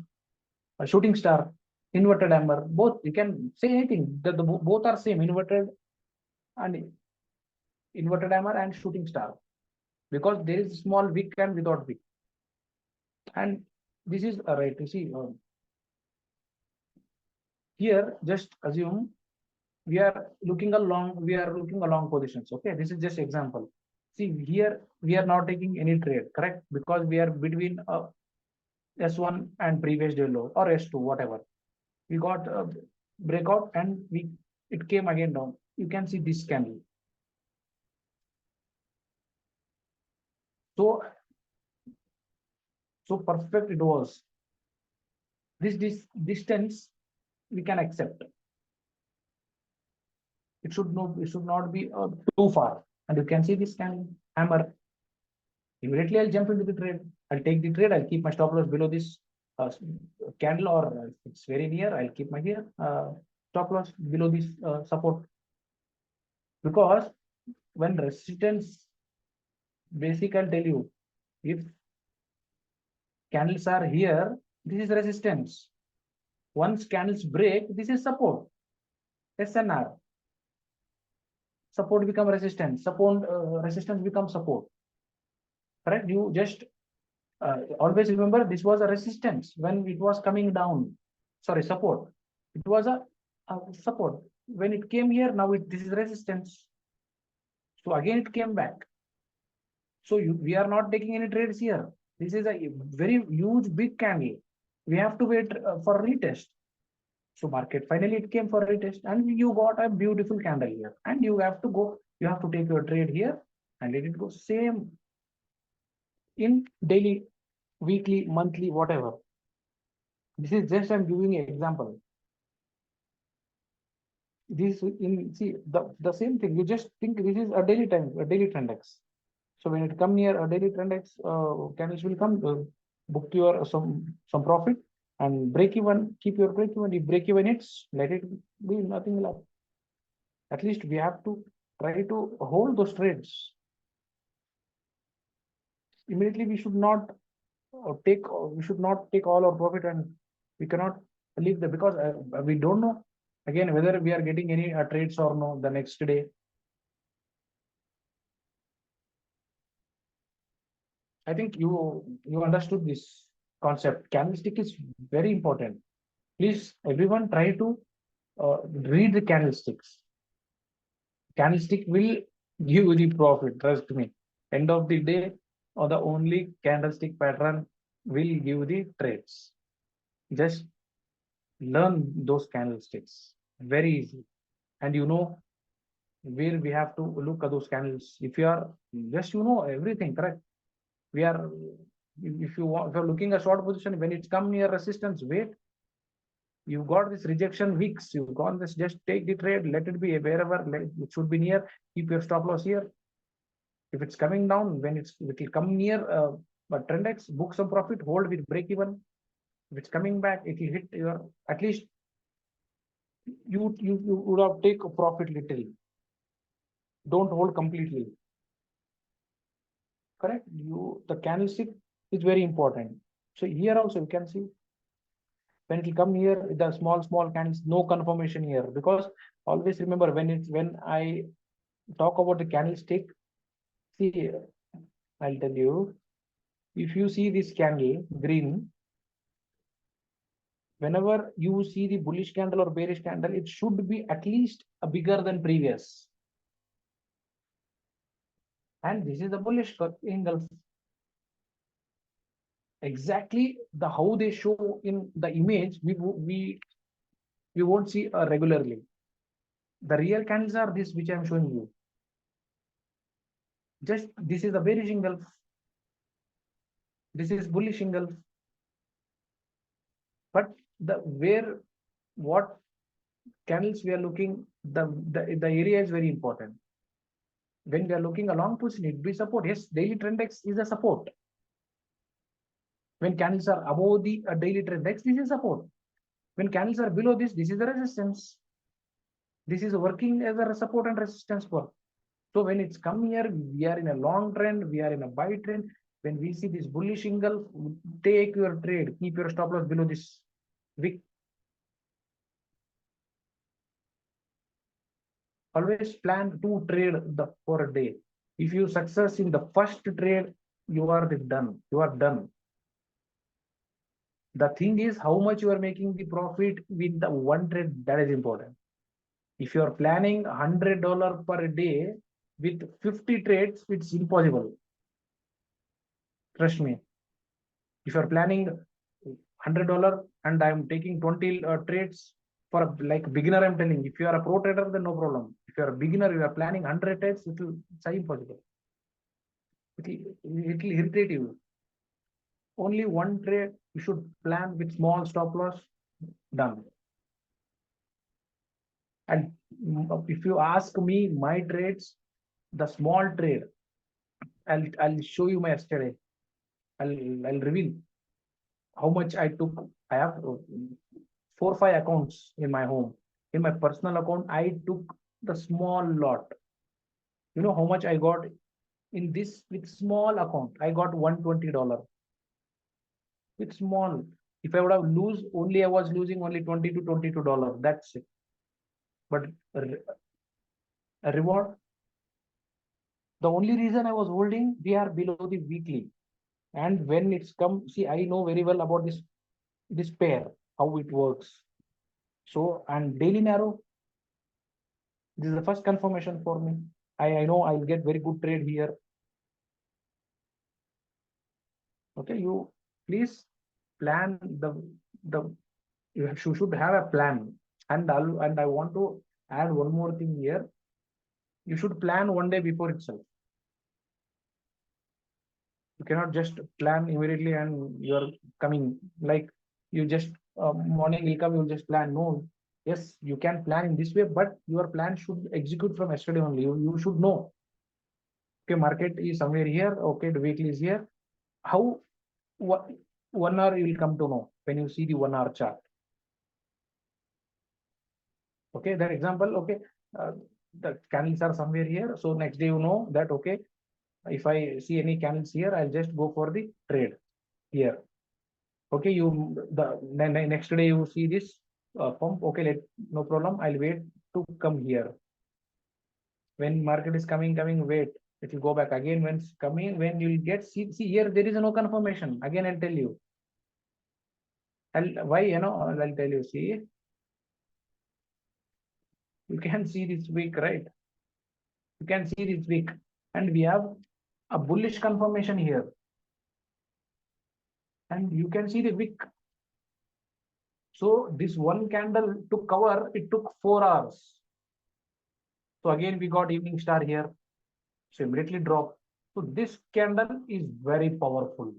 a shooting star, inverted hammer. Both, you can say anything. Both are same, inverted hammer and shooting star. Because there is small wick and without wick. And this is right. You see, here, just assume we are looking along positions. Okay, this is just example. See, here we are not taking any trade, correct? Because we are between S1 and previous day low, or S2, whatever. We got a breakout and it came again down. You can see this candle. So perfect it was. This distance we can accept. It should not be too far. And you can see this candle hammer. Immediately I'll jump into the trade. I'll take the trade. I'll keep my stop loss below this candle, or if it's very near, I'll keep my here stop loss below this support. Because when resistance, basic, I'll tell you, if candles are here, this is resistance. Once candles break, this is support. SNR. Support become resistance. Resistance becomes support. Correct? You just always remember this was a resistance when it was coming down. Sorry, support. It was a support. When it came here, now this is resistance. So again it came back. So we are not taking any trades here. This is a very huge big candle. We have to wait for retest. So market finally it came for retest, and you got a beautiful candle here. And you have to go. You have to take your trade here and let it go. Same in daily, weekly, monthly, whatever. This is just I'm giving an example. this in see the same thing. You just think this is a daily time, a daily trend X. So when it come near a daily trend X, candles will come, book your some profit and break even. Keep your break even. If break even hits, let it be nothing left. At least we have to try to hold those trades. Immediately we should not we should not take all our profit, and we cannot leave the because we don't know again whether we are getting any trades or no the next day. I think you understood this concept. Candlestick is very important. Please, everyone, try to read the candlesticks. Candlestick will give you the profit. Trust me. End of the day, or the only candlestick pattern will give the trades. Just learn those candlesticks. Very easy, and you know where we have to look at those candles. If you are just everything correct, we are if you want if you're looking a short position when it's come near resistance, wait. You got this rejection weeks, you got this, just take the trade, let it be wherever it should be near, keep your stop loss here. If it's coming down, when it will come near trend X, book some profit, hold with break even. If it's coming back, it will hit your, at least you would have take a profit little. Don't hold completely. Correct? The candlestick is very important. So here also you can see when it will come here, the small candles, no confirmation here, because always remember when I talk about the candlestick, see, I'll tell you, if you see this candle green, whenever you see the bullish candle or bearish candle, it should be at least a bigger than previous. And this is the bullish angle. Exactly the how they show in the image, we won't see regularly. The real candles are this which I'm showing you. Just this is the bearish angle. This is bullish angle. But the where what candles we are looking, the area is very important. When we are looking a long position, it be support. Yes, daily trend X is a support. When candles are above the daily trend X, this is support. When candles are below this is the resistance. This is working as a support and resistance for. So when it's come here, we are in a long trend, we are in a buy trend. When we see this bullish angle, take your trade, keep your stop loss below this wick. Always plan to trade for a day. If you success in the first trade, you are done. You are done. The thing is how much you are making the profit with the one trade, that is important. If you are planning $100 per day with 50 trades, it's impossible. Trust me. If you are planning $100 and I'm taking 20 trades for like beginner, I'm telling. If you are a pro trader, then no problem. If you are a beginner, you are planning 100 trades, it's impossible. It will irritate you. Only one trade you should plan with small stop loss. Done. And if you ask me my trades, the small trade, I'll show you my yesterday. I'll reveal how much I took. I have 4 or 5 accounts in my home. In my personal account, I took the small lot. You know how much I got in this with small account? I got $120 with small. If I would have lose only, I was losing only $20 to $22. That's it. But a reward. The only reason I was holding, we are below the weekly. And when it's come, see, I know very well about this pair, how it works. So, and daily narrow, this is the first confirmation for me. I know I'll get very good trade here. Okay, you please plan the you should have a plan. And I want to add one more thing here. You should plan one day before itself. You cannot just plan immediately and you're coming like you just morning will come, you'll just plan. No, Yes, you can plan in this way, but your plan should execute from yesterday only. You should know. Okay, market is somewhere here. Okay, the weekly is here. How 1 hour you will come to know when you see the 1 hour chart. Okay, that example. Okay, uh, the candles are somewhere here. So next day you know that okay, if I see any candles here, I'll just go for the trade here. Okay, the next day you see this pump. Okay, no problem. I'll wait to come here. When market is coming, wait. It will go back again. When it's coming, when you'll get see here, there is no confirmation. Again, I'll tell you. Why I'll tell you. See, you can see this week, right? You can see this week, and we have a bullish confirmation here, and you can see the wick. So this one candle to cover, it took 4 hours. So again, we got evening star here. So immediately drop. So this candle is very powerful.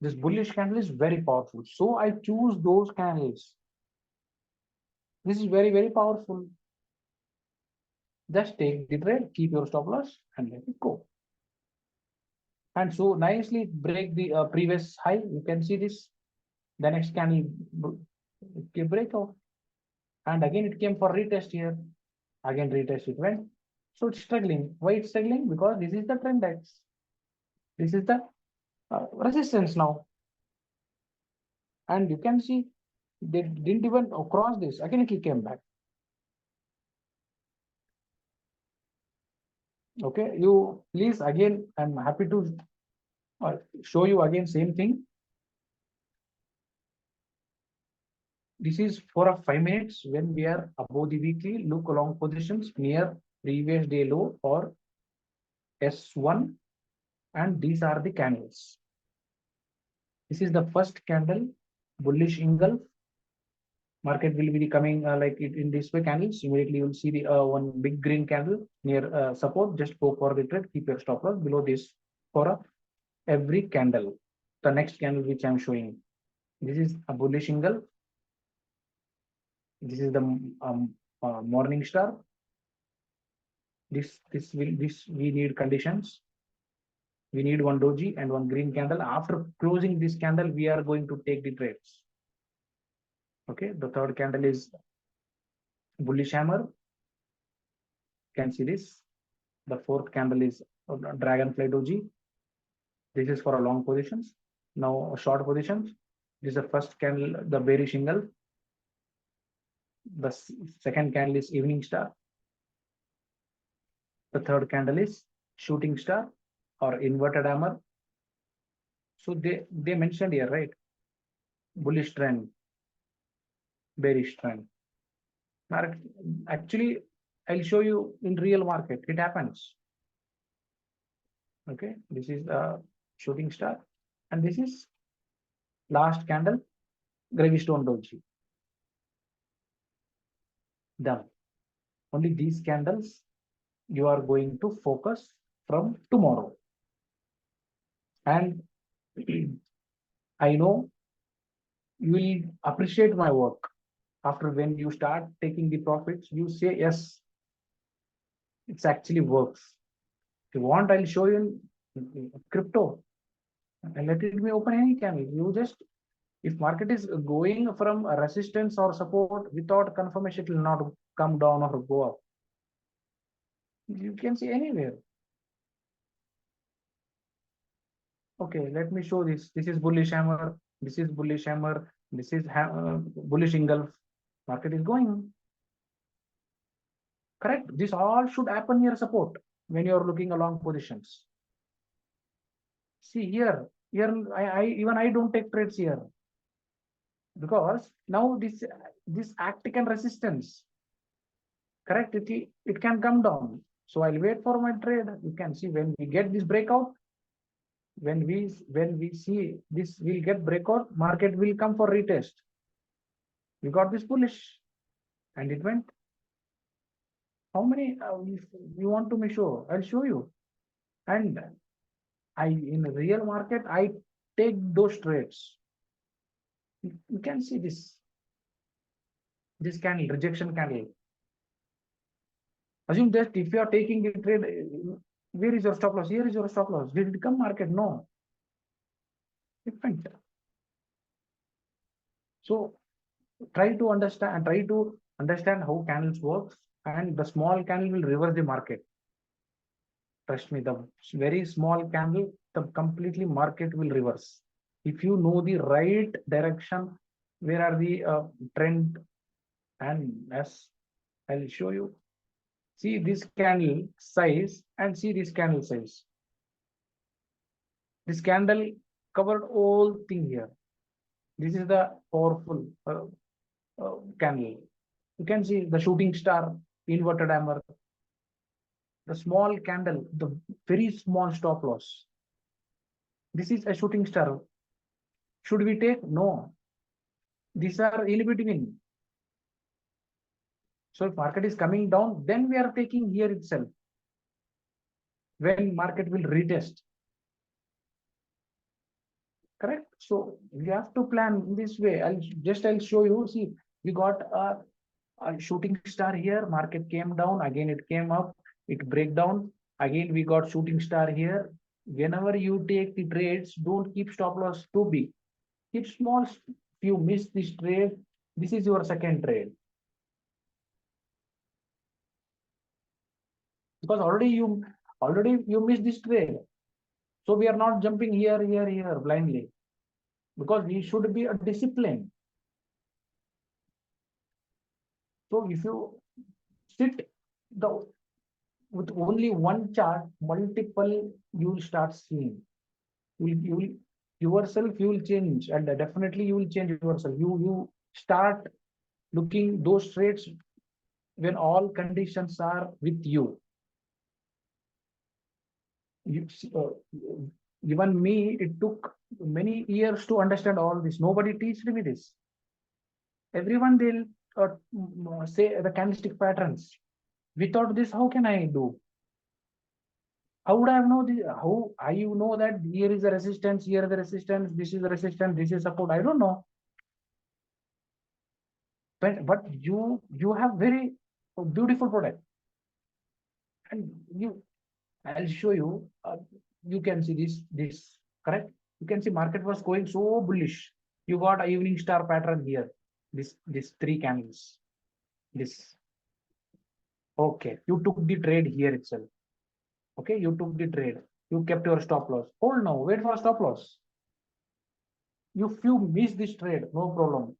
This bullish candle is very powerful. So I choose those candles. This is very, very powerful. Just take the trade, keep your stop loss, and let it go. And so nicely break the previous high. You can see this. The next candle it break out. And again, it came for retest here. Again, retest it went. So it's struggling. Why it's struggling? Because this is the trend X. This is the resistance now. And you can see they didn't even cross this. Again, it came back. Okay, you please again, I'm happy to show you again same thing. This is for a 5 minutes when we are above the weekly. Look along positions near previous day low or S1, and these are the candles. This is the first candle, bullish engulf. Market will be coming like it in this way candles. Immediately you'll see the one big green candle near support. Just go for the trade. Keep your stop loss below this for every candle. The next candle which I'm showing. This is a bullish engulf. This is the morning star. This we need conditions. We need one doji and one green candle. After closing this candle, we are going to take the trades. Okay, the third candle is bullish hammer. You can see this. The fourth candle is dragonfly doji. This is for a long positions. Now short positions. This is the first candle, the bearish engulf. The second candle is evening star. The third candle is shooting star or inverted hammer. So they mentioned here, right? Bullish trend, bearish trend. Actually, I'll show you in real market. It happens. Okay, this is a shooting star, and this is last candle, gravystone doji. Done. Only these candles you are going to focus from tomorrow. And I know you will appreciate my work. After when you start taking the profits, you say, yes, it's actually works. If you want, I'll show you in crypto. And let it be open any candle. You just, if market is going from a resistance or support without confirmation, it will not come down or go up. You can see anywhere. Okay, let me show this. This is bullish hammer. This is bullish hammer. This is bullish engulf. Market is going. Correct. This all should happen near support when you are looking along positions. See here. Here, I don't take trades here because now this act can resistance. Correct. It can come down. So I'll wait for my trade. You can see when we get this breakout. When we see this will get breakout, market will come for retest. We got this bullish, and it went. How many you want to measure? I'll show you. And in real market, I take those trades. You can see this. This candle, rejection candle. Assume that if you are taking a trade, where is your stop loss? Here is your stop loss. Did it come market? No. Different. So try to understand how candles works, and the small candle will reverse the market. Trust me, the very small candle, the completely market will reverse. If you know the right direction, where are the trend, and as I'll show you. See this candle size and see this candle size. This candle covered all thing here. This is the powerful candle. You can see the shooting star, inverted hammer, the small candle, the very small stop loss. This is a shooting star. Should we take? No. These are in between. So if market is coming down, then we are taking here itself. When market will retest. Correct. So we have to plan in this way. I'll show you. See, we got a shooting star here. Market came down. Again, it came up. It break down. Again, we got shooting star here. Whenever you take the trades, don't keep stop loss too big. Keep small. If you miss this trade, this is your second trade. Because already you missed this trade. So we are not jumping here blindly. Because we should be a discipline. So if you sit with only one chart, multiple you will start seeing. You will yourself you will change, and definitely you will change yourself. You start looking those trades when all conditions are with you. Even me, it took many years to understand all this. Nobody teach me this. Everyone they'll say the candlestick patterns. Without this, how can I do? How would I have know this? How I know that here is the resistance, here is the resistance, this is the resistance, this is support? I don't know. But you have very beautiful product, and I'll show you. You can see this correct. You can see market was going so bullish. You got a evening star pattern here. This three candles. This okay. You took the trade here itself. Okay, you took the trade. You kept your stop loss. Hold now. Wait for stop loss. If you miss this trade, no problem.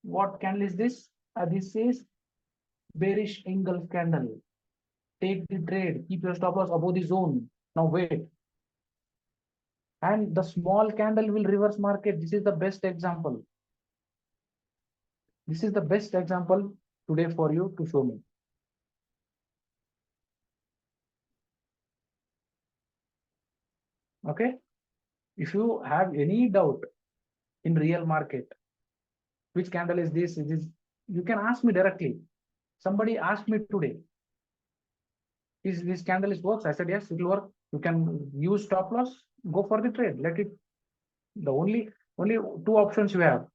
What candle is this? This is bearish engulf candle. Take the trade. Keep your stop loss above the zone. Now wait. And the small candle will reverse market. This is the best example. This is the best example today for you to show me. Okay. If you have any doubt in real market, which candle is this? You can ask me directly. Somebody asked me today, is this candle is works? I said, yes, it will work. You can use stop loss, go for the trade. Let it. The only two options you have.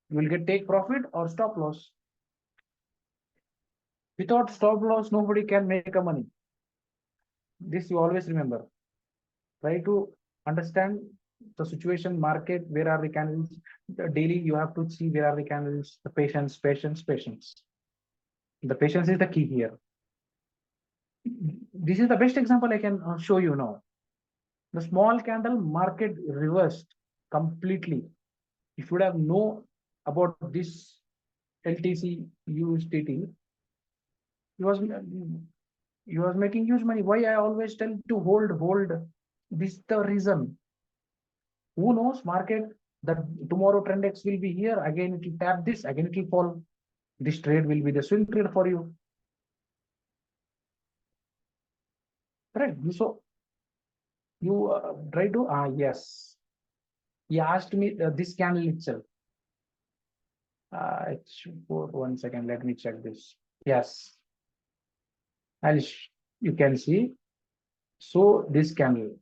You will get take profit or stop loss. Without stop loss, nobody can make a money. This you always remember. Try to understand the situation, market, where are the candles. Daily you have to see where are the candles, the patience. The patience is the key here. This is the best example I can show you now. The small candle market reversed completely. If you would have known about this LTC USDT, you was making huge money. Why I always tell to hold. This is the reason. Who knows market that tomorrow trend X will be here, again it will tap this, again it will fall. This trade will be the swing trade for you. Right. So you try to yes. He asked me this candle itself. It should go 1 second. Let me check this. Yes. You can see. So this candle,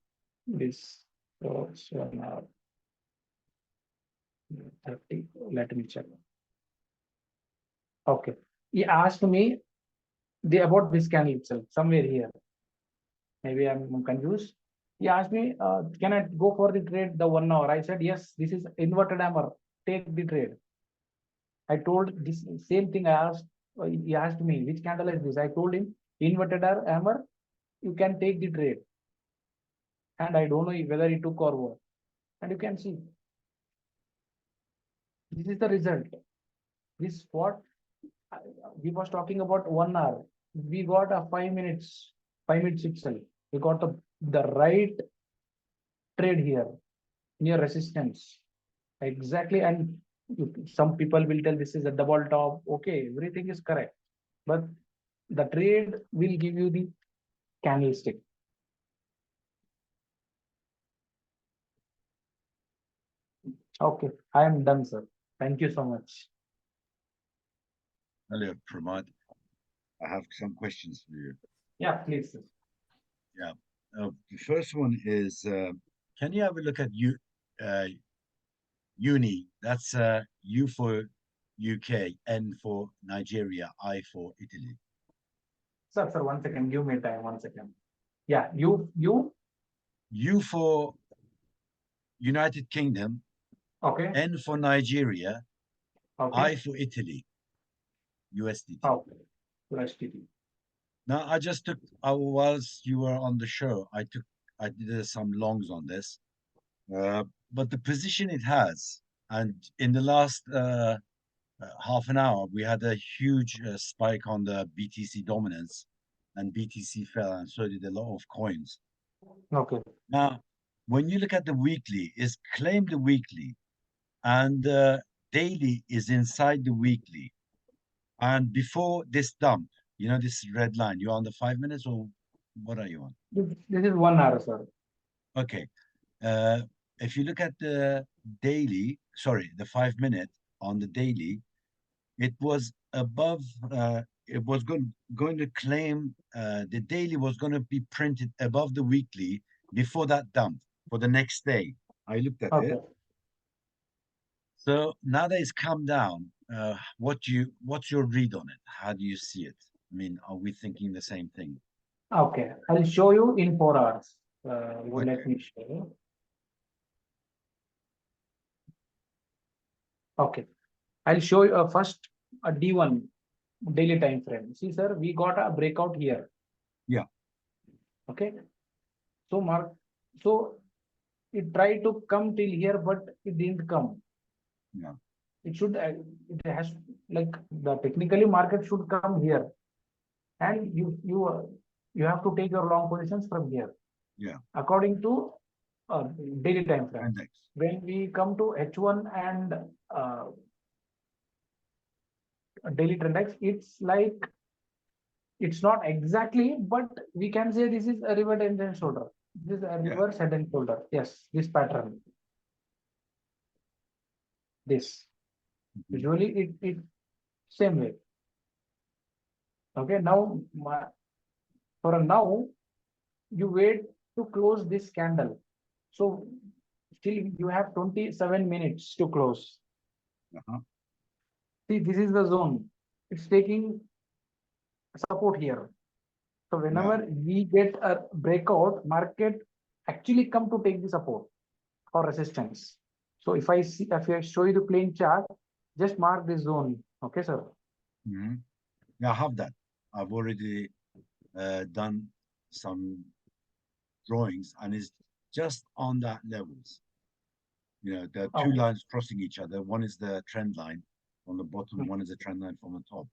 this so now 30. Let me check. Okay. He asked me about this candle itself, somewhere here. Maybe I'm confused. He asked me, can I go for the trade the 1 hour? I said, yes, this is inverted hammer. Take the trade. I told this same thing. He asked me, which candle is this? I told him, inverted hammer, you can take the trade. And I don't know whether he took or what. And you can see, this is the result. This what we was talking about 1 hour. We got a 5 minutes, 5 minutes itself. We got the right trade here near resistance. Exactly. And some people will tell this is a double top. Okay, everything is correct. But the trade will give you the candlestick. Okay, I am done, sir. Thank you so much. Hello, Pramod. I have some questions for you. Yeah, please. Sir. The first one is, can you have a look at uni? That's U for UK, N for Nigeria, I for Italy. Sir, 1 second. Give me time. 1 second. Yeah, U for United Kingdom, okay. N for Nigeria, Okay. I for Italy, USDT. Okay. USDT. Now, I just took, whilst you were on the show, I did some longs on this. But the position it has, and in the last half an hour, we had a huge spike on the BTC dominance, and BTC fell, and so did a lot of coins. Okay. Now, when you look at the weekly, it's claimed the weekly, and daily is inside the weekly. And before this dump, you know, this red line, you're on the 5 minutes, or what are you on? This is 1 hour, sir. Okay. If you look at the daily, sorry, the 5 minute on the daily, it was above, it was going to claim the daily was going to be printed above the weekly before that dump for the next day. I looked at Okay. it. So now that it's come down, what's your read on it? How do you see it? I mean, are we thinking the same thing? Okay. I'll show you in 4 hours. Let Okay. me show you. Okay. I'll show you first a D1 daily time frame. See, sir, we got a breakout here. Yeah. Okay. So it tried to come till here, but it didn't come. Yeah. It has, like, the technically market should come here, and you have to take your long positions from here. Yeah. According to daily time frame. Index. When we come to H1 and daily trend index, it's not exactly, but we can say this is a reverse head and shoulder. This is a reverse head and shoulder. Yes, this pattern. This. Usually it same way. Okay, now for now you wait to close this candle. So still you have 27 minutes to close. See, this is the zone. It's taking support here. So whenever we get a breakout, market actually come to take the support or resistance. So if I show you the plain chart, just mark this zone. Okay, sir. Yeah, I have that. I've already done some drawings, and it's just on that levels. You know, there are two lines crossing each other. One is the trend line on the bottom, one is the trend line from the top.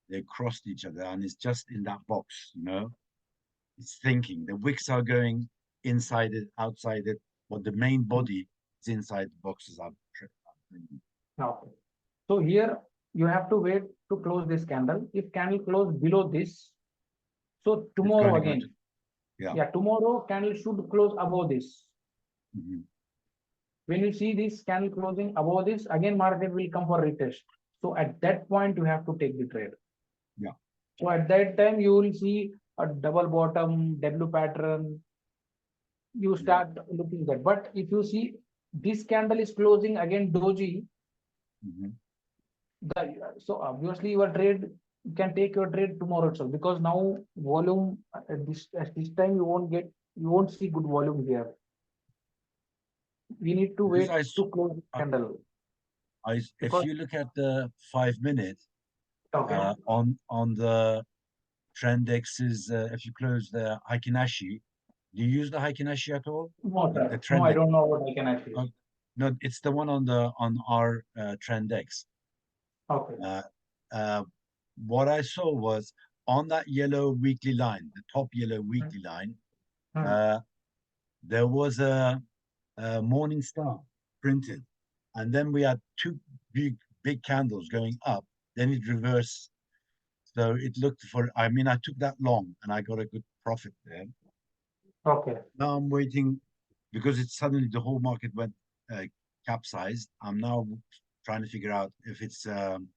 They crossed each other, and it's just in that box, you know. It's thinking. The wicks are going inside it, outside it, but the main body is inside the boxes. Okay. So here you have to wait to close this candle. If candle close below this, so tomorrow again. Tomorrow candle should close above this. When you see this candle closing above this, again market will come for retest. So at that point you have to take the trade. Yeah. So at that time you will see a double bottom, W pattern. You start looking at that. But if you see this candle is closing again doji, So obviously your trade, you can take your trade tomorrow itself, because now volume at this time you won't see good volume here. We need to Because wait to close the I- candle. if Because you look at the 5 minute okay, on the trend X's, if you close the Hikinashi, do you use the Hikinashi at all? no, The sir. No, trend I X. don't know what I can actually. No, it's the one on our trend X. Okay. Uh, what I saw was on that yellow weekly line, the top yellow weekly line, Hmm. there was a morning star printed, and then we had two big candles going up. Then it reversed, so it looked for. I mean, I took that long, and I got a good profit there. Okay. Now I'm waiting because it's suddenly the whole market went capsized. I'm now trying to figure out if it's and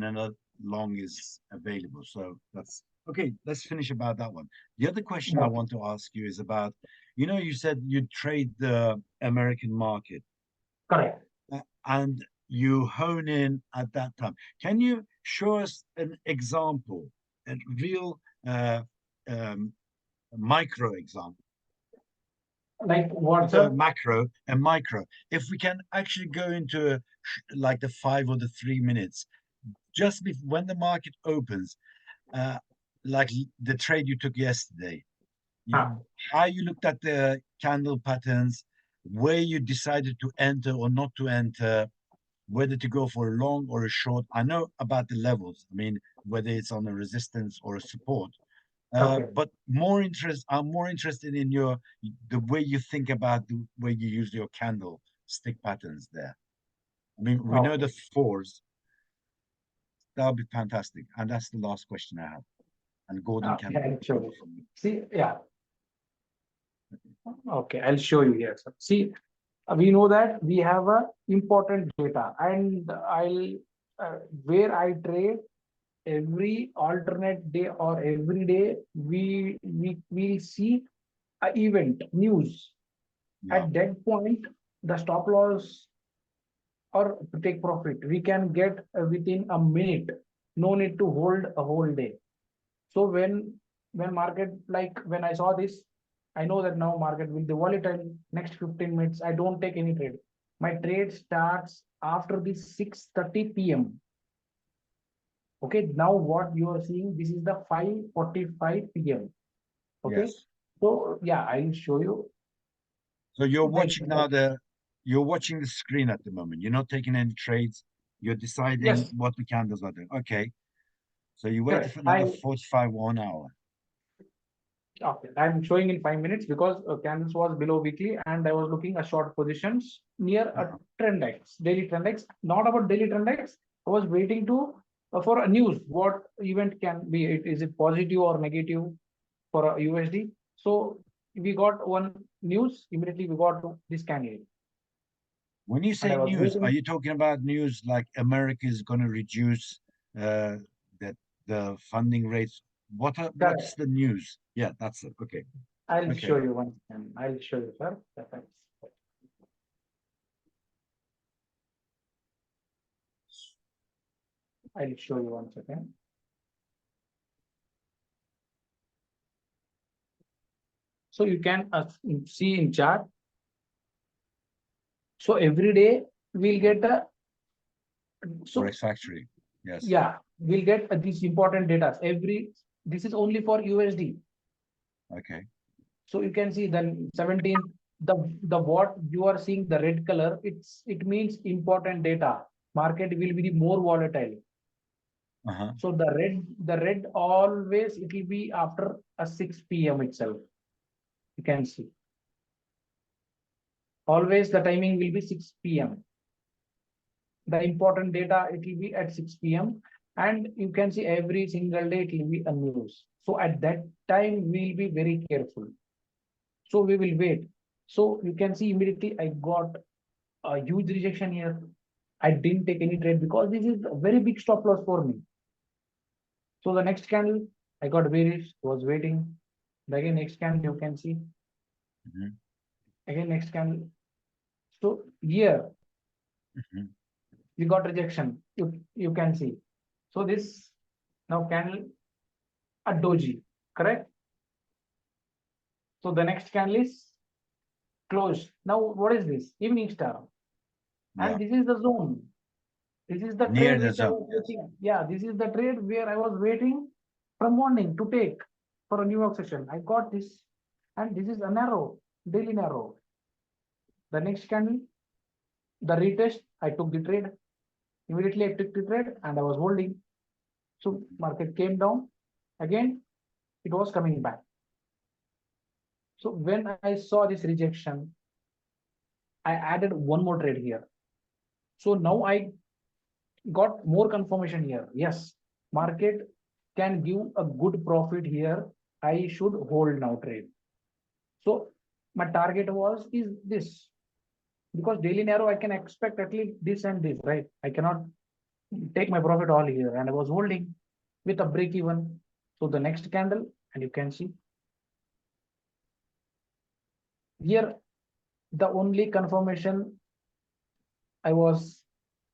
another long is available. So that's okay. Let's finish about that one. The other question I Okay. want to ask you is about, you said you trade the American market Correct. and you hone in at that time. Can you show us an example, a real um, micro example? Like what, Not a sir? macro, a micro. If we can actually go into like the 5 or the 3 minutes, just when the market opens, uh, like the trade you took yesterday, Huh. how you looked at the candle patterns, where you decided to enter or not to enter, whether to go for a long or a short. I know about the levels. I mean, whether it's on a resistance or a support. Okay. But I'm more interested in the way you think about the way you use your candle stick patterns there. I mean, we know Okay. the fours. That would be fantastic. And that's the last question I have. And Gordon Okay. can I'll show you. continue. See, yeah. Okay, I'll show you here, sir. See, we know that we have a important data, and where I trade every alternate day or every day, we will see a event news. Yeah. At that point, the stop loss or to take profit, we can get within a minute. No need to hold a whole day. So when market, like when I saw this, I know that now market will be volatile. Next 15 minutes, I don't take any trade. My trade starts after the 6:30 p.m. Okay, now what you are seeing, this is the 5:45 p.m. Okay, Yes. so yeah, I'll show you. So you're Then watching now you're watching the screen at the moment. You're not taking any trades. You're deciding yes, what the candles are doing. Okay. So you waited correct. for another 45 1 hour. Okay, I'm showing in 5 minutes because candles was below weekly and I was looking at short positions near a Uh-huh. trend X, daily trend X. Not about daily trend X. I was waiting to for a news. What event can be it? Is it positive or negative for a USD? So we got one news immediately. We got this candle, When you and I say was news, are waiting. you talking about news like America is going to reduce uh, that the funding rates? What's Correct. the news? Yeah, that's it. Okay. I'll show Okay. you one. And I'll show you, sir. Perfect. I'll show you once again. So you can see in chart. So every day we'll get a so Forex Factory. Yes. yeah, we'll get these important data. This is only for USD. Okay. So you can see then 17th, the what you are seeing the red color, it means important data. Market will be more volatile. Uh-huh. So the red always it will be after a 6 p.m. itself. You can see. Always the timing will be 6 p.m. The important data it will be at 6 p.m. and you can see every single day it will be a news. So at that time we'll be very careful. So we will wait. So you can see immediately I got a huge rejection here. I didn't take any trade because this is a very big stop loss for me. So the next candle I got bearish, was waiting. Again next candle you can see. Hmm. Again next candle. So here Hmm. we got rejection. You can see. So this now candle a doji, correct? So the next candle is closed. Now what is this? Evening star. Yeah. And this is the zone. This is the Near trade the which I zone, was yes. waiting. Yeah, this is the trade where I was waiting from morning to take for a New York session. I got this, and this is a narrow, daily narrow. The next candle, the retest, I took the trade. Immediately I took the trade and I was holding. So market came down. Again, it was coming back. So when I saw this rejection, I added one more trade here. So now I got more confirmation here. Yes, market can give a good profit here. I should hold now trade. So my target is this, because daily narrow I can expect at least this and this, right? I cannot take my profit all here, and I was holding with a break even. So the next candle, and you can see here the only confirmation I was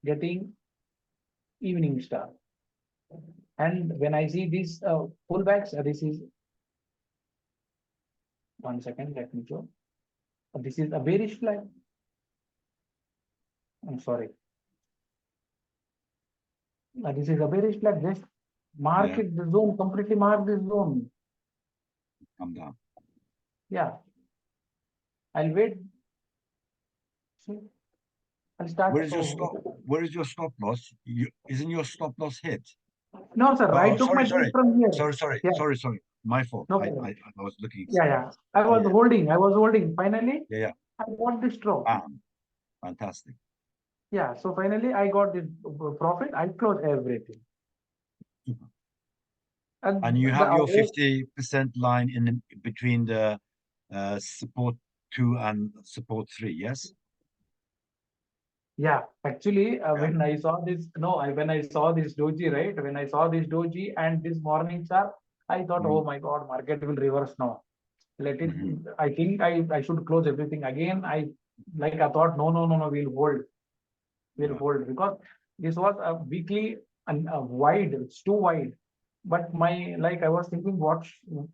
getting evening star. And when I see these pullbacks, this is 1 second, let me show. This is a bearish flag. I'm sorry. This is a bearish flag. Just mark Yeah. it, the zone, completely mark this zone. Come down. Yeah. I'll wait. See, I'll start. Where is your stop? Where is your stop loss? Isn't your stop loss hit? No, sir. I Oh, took my sorry. trade from here. Sorry. Yeah. Sorry. My fault. No I problem. was looking. Yeah. I was Yeah. holding. Finally, Yeah. I got this drop. Fantastic. Yeah. So finally, I got this profit. I closed everything. And you the have your award- 50% line in between the support 2 and support 3, yes? Yeah, actually, Yeah. when I saw this, when I saw this doji, right? When I saw this doji and this morning chart, I thought, oh my God, market will reverse now. Let it. I think I should close everything again. I thought, no, we'll hold. We'll Yeah. hold, because this was a weekly and wide. It's too wide. But I was thinking, what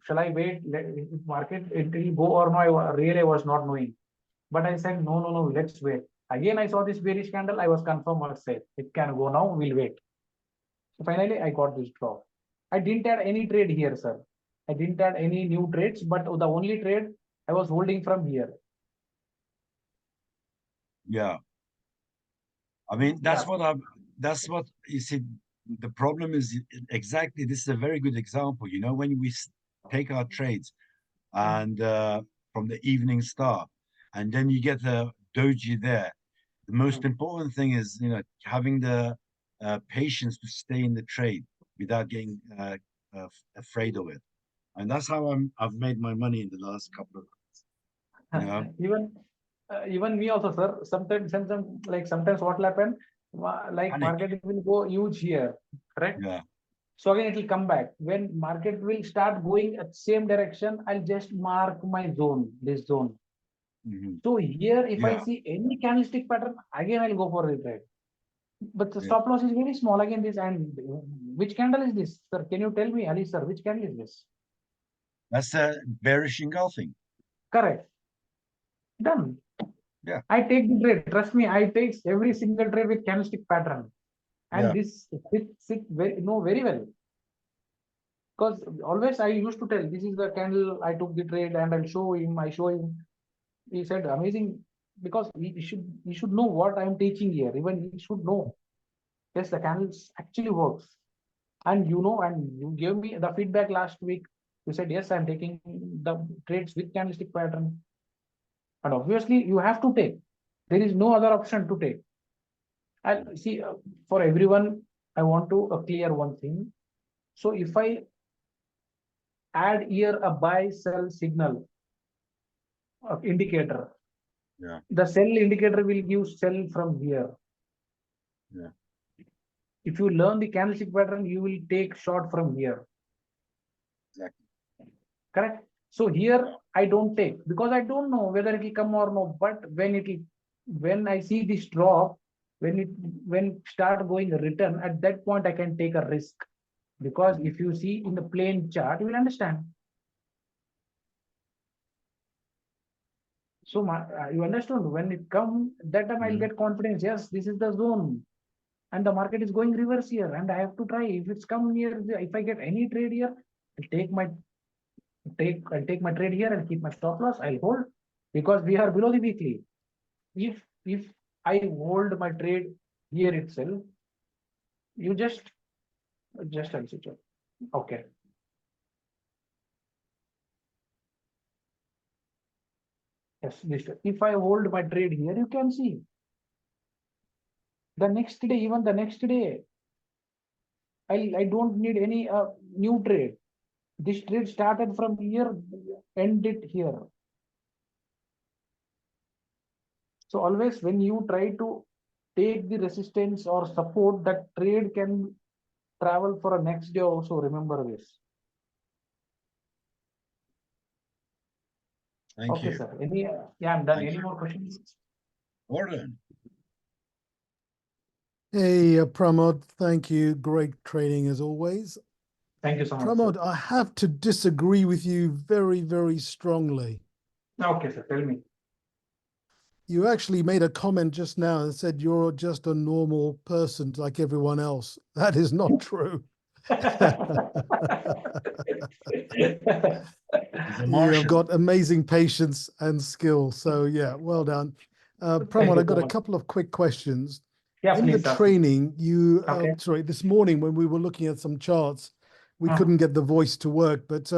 shall I wait? Market it will go or no? I was not knowing. But I said, no, let's wait. Again, I saw this bearish candle. I was confirmed, I said, it can go now. We'll wait. So finally, I got this drop. I didn't add any trade here, sir. I didn't add any new trades, but the only trade I was holding from here. Yeah. I mean, that's what you see. The problem is exactly, this is a very good example. You know, when we take our trades and from the evening star, and then you get a doji there. The most important thing is, having the patience to stay in the trade without getting afraid of it. And that's how I've made my money in the last couple of, Even me also, sir. Sometimes what will happen? panic. Market will go huge here, correct? Yeah. So again, it will come back. When market will start going at same direction, I'll just mark my zone, this zone. So here, if I see any candlestick pattern, again I'll go for the trade. But the stop loss is very small. Again, this, and which candle is this, sir? Can you tell me, Ali, sir, which candle is this? That's a bearish engulfing. Correct. Done. Yeah. I take the trade. Trust me, I take every single trade with candlestick pattern, and this fits very well. Because always I used to tell, this is the candle, I took the trade, and I show him. He said, amazing, because he should know what I'm teaching here. Even he should know. Yes, the candles actually works. And you gave me the feedback last week. You said, yes, I'm taking the trades with candlestick pattern. And obviously you have to take. There is no other option to take. And see, for everyone, I want to clear one thing. So if I add here a buy sell signal indicator, the sell indicator will give sell from here. If you learn the candlestick pattern, you will take short from here. Exactly. Correct. So here I don't take, because I don't know whether it will come or no. But when I see this drop, when start going return, at that point I can take a risk, because if you see in the plain chart, you will understand. So you understand, when it comes, that time I'll get confidence. Yes, this is the zone, and the market is going reverse here, and I have to try. If it's come near, if I get any trade here, I'll take my trade here and keep my stop loss. I'll hold, because we are below the weekly. If I hold my trade here itself, you just I'll switch off. Okay. Yes, if I hold my trade here, you can see the next day, even the next day, I don't need any new trade. This trade started from here, ended here. So always when you try to take the resistance or support, that trade can travel for a next day also. Remember this. Thank Okay, you. sir. Yeah, I'm done. Thank Any you. more questions? Gordon. Hey, Pramod, thank you. Great trading as always. Thank you so much, Pramod, sir. I have to disagree with you very, very strongly. Okay, sir. Tell me. You actually made a comment just now and said you're just a normal person like everyone else. That is not true. He's a You Martian. have got amazing patience and skill. So yeah, well done. Pramod, you I've got so a much. couple of quick questions. Yeah, In the please, sir. training, Okay. sorry, this morning when we were looking at some charts, we couldn't get the voice to work, but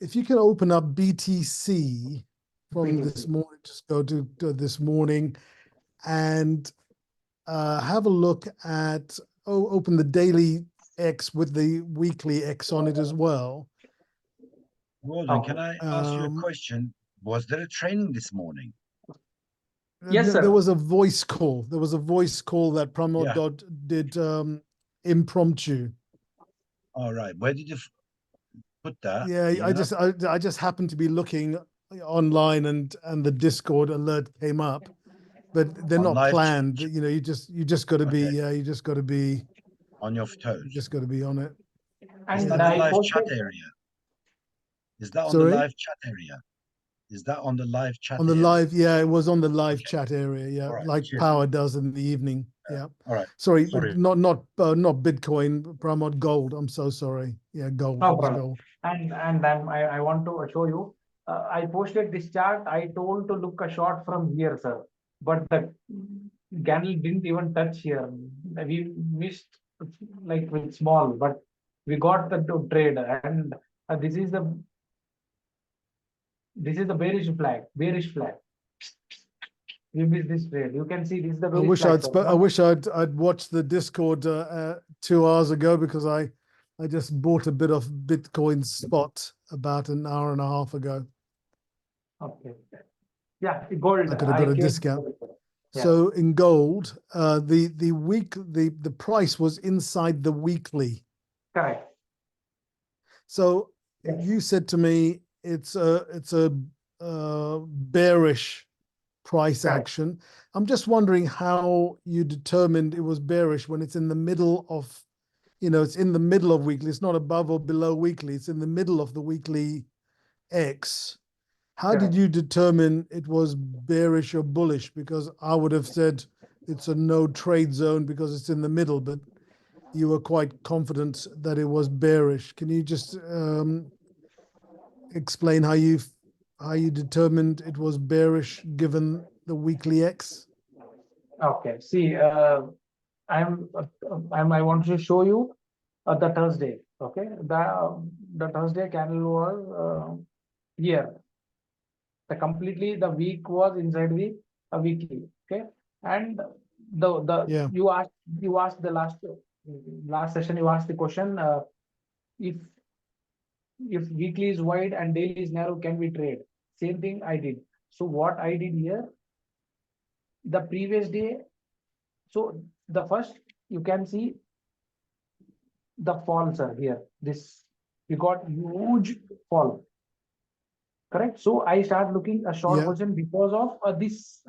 if you can open up BTC from this BTC. morning, just go to this morning and have a look at, open the daily X with the weekly X on it as well. Gordon, Okay. can I ask you a question? Was there a training this morning? Yes, sir. There was a voice call. There was a voice call that Pramod Yeah. did impromptu. All right. Where did you put that? Yeah, Do you know? I just happened to be looking online and the Discord alert came up, but they're On not live planned. You know, you just got to be Okay. you just got to be on your you toes. just got to be on it. Is And that the I live chat posted. area? Is that on the Sorry? live chat area? Is that on the live chat On the area? live, yeah, it was on the live Okay. chat area, yeah, All right. like Cheers. Power does in the evening. Yeah. All right. Sorry, Sorry. not Bitcoin, Pramod, gold. I'm so sorry. Yeah, gold. No It was problem. gold. And I want to show you. I posted this chart. I told to look a shot from here, sir. But the candle didn't even touch here. We missed like with small, but we got the trade. And this is the bearish flag. Bearish flag. We missed this trade. You can see this is the I bearish wish flag, sir. I wish I'd watched the Discord 2 hours ago because I just bought a bit of Bitcoin spot about an hour and a half ago. Okay. Yeah, gold. I could have got a came. discount. Yeah. So in gold, the price was inside the weekly. Correct. So Yeah. you said to me it's a bearish price Correct. action. I'm just wondering how you determined it was bearish when it's in the middle of, it's in the middle of weekly. It's not above or below weekly. It's in the middle of the weekly X. How did Correct. you determine it was bearish or bullish? Because I would have said it's a no trade zone because it's in the middle, but you were quite confident that it was bearish. Can you just explain how you determined it was bearish given the weekly X? Okay. See, I want to show you the Thursday. Okay, the Thursday candle was here. The week was inside the weekly. Okay, and Yeah. you asked the last session. You asked the question, if weekly is wide and daily is narrow, can we trade? Same thing I did. So what I did here, the previous day. So the first, you can see the falls are here. We got huge fall. Correct. So I start looking a short Yeah. position because of this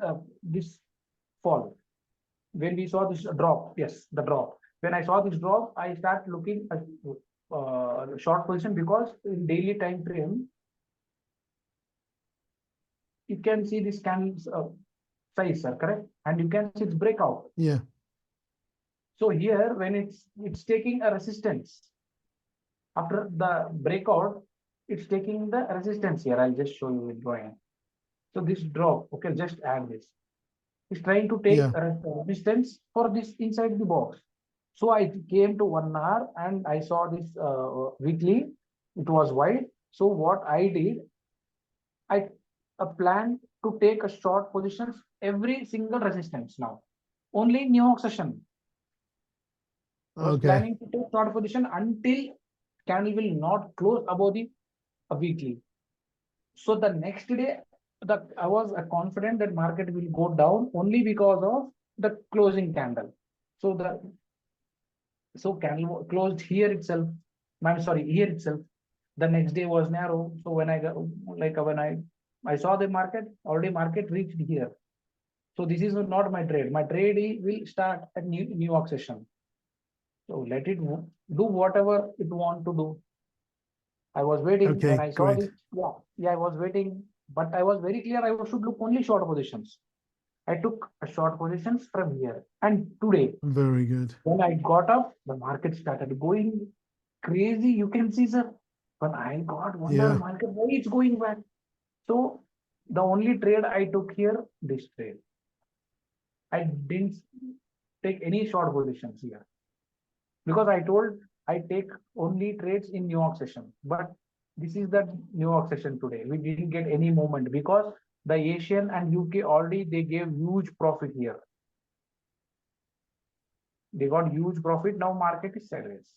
fall. when we saw this drop, yes, the drop. When I saw this drop, I start looking at short position because in daily time frame, you can see this candle's size, sir, correct? And you can see its breakout. Yeah. So here, when it's taking a resistance after the breakout, it's taking the resistance here. I'll just show you with drawing. So this drop, okay, just add this. It's trying to take Yeah. a resistance for this inside the box. So I came to 1 hour and I saw this weekly. It was white. So what I did, I plan to take a short positions every single resistance now. Only New York session. I was Okay. planning to take short position until candle will not close above the weekly. So the next day, I was confident that market will go down only because of the closing candle. So candle closed here itself. I'm sorry, here itself. The next day was narrow. So when I got when I saw the market, already market reached here. So this is not my trade. My trade will start at New York session. So let it do whatever it want to do. I was waiting Okay, when I saw great. this. Yeah, I was waiting, but I was very clear. I should look only short positions. I took a short positions from here. And today, Very good. when I got up, the market started going crazy. You can see, sir. But I got wonder Yeah. market why it's going back. So the only trade I took here, this trade. I didn't take any short positions here because I told I take only trades in New York session. But this is the New York session today. We didn't get any movement because the Asian and UK already they gave huge profit here. They got huge profit. Now market is sideways.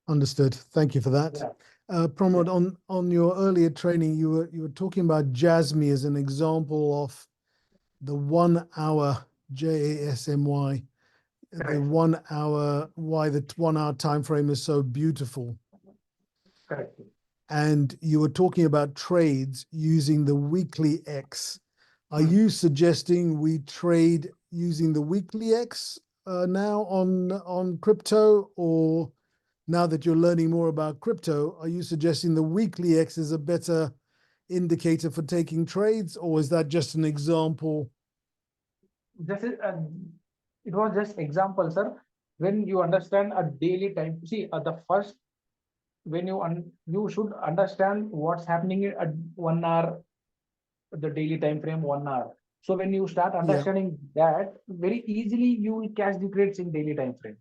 Understood. Thank you for that. Yeah. Pramod, on your earlier training, you were talking about Jasmy as an example of the 1 hour JASMY, the Correct. 1 hour, why the 1 hour time frame is so beautiful. Correct. And you were talking about trades using the weekly X. Are you suggesting we trade using the weekly X now on crypto, or now that you're learning more about crypto, are you suggesting the weekly X is a better indicator for taking trades, or is that just an example? This is it was just example, sir. When you understand a daily time, see the first when you should understand what's happening at 1 hour, the daily time frame 1 hour. So when you start understanding that, very easily you will catch the trades in daily time frame.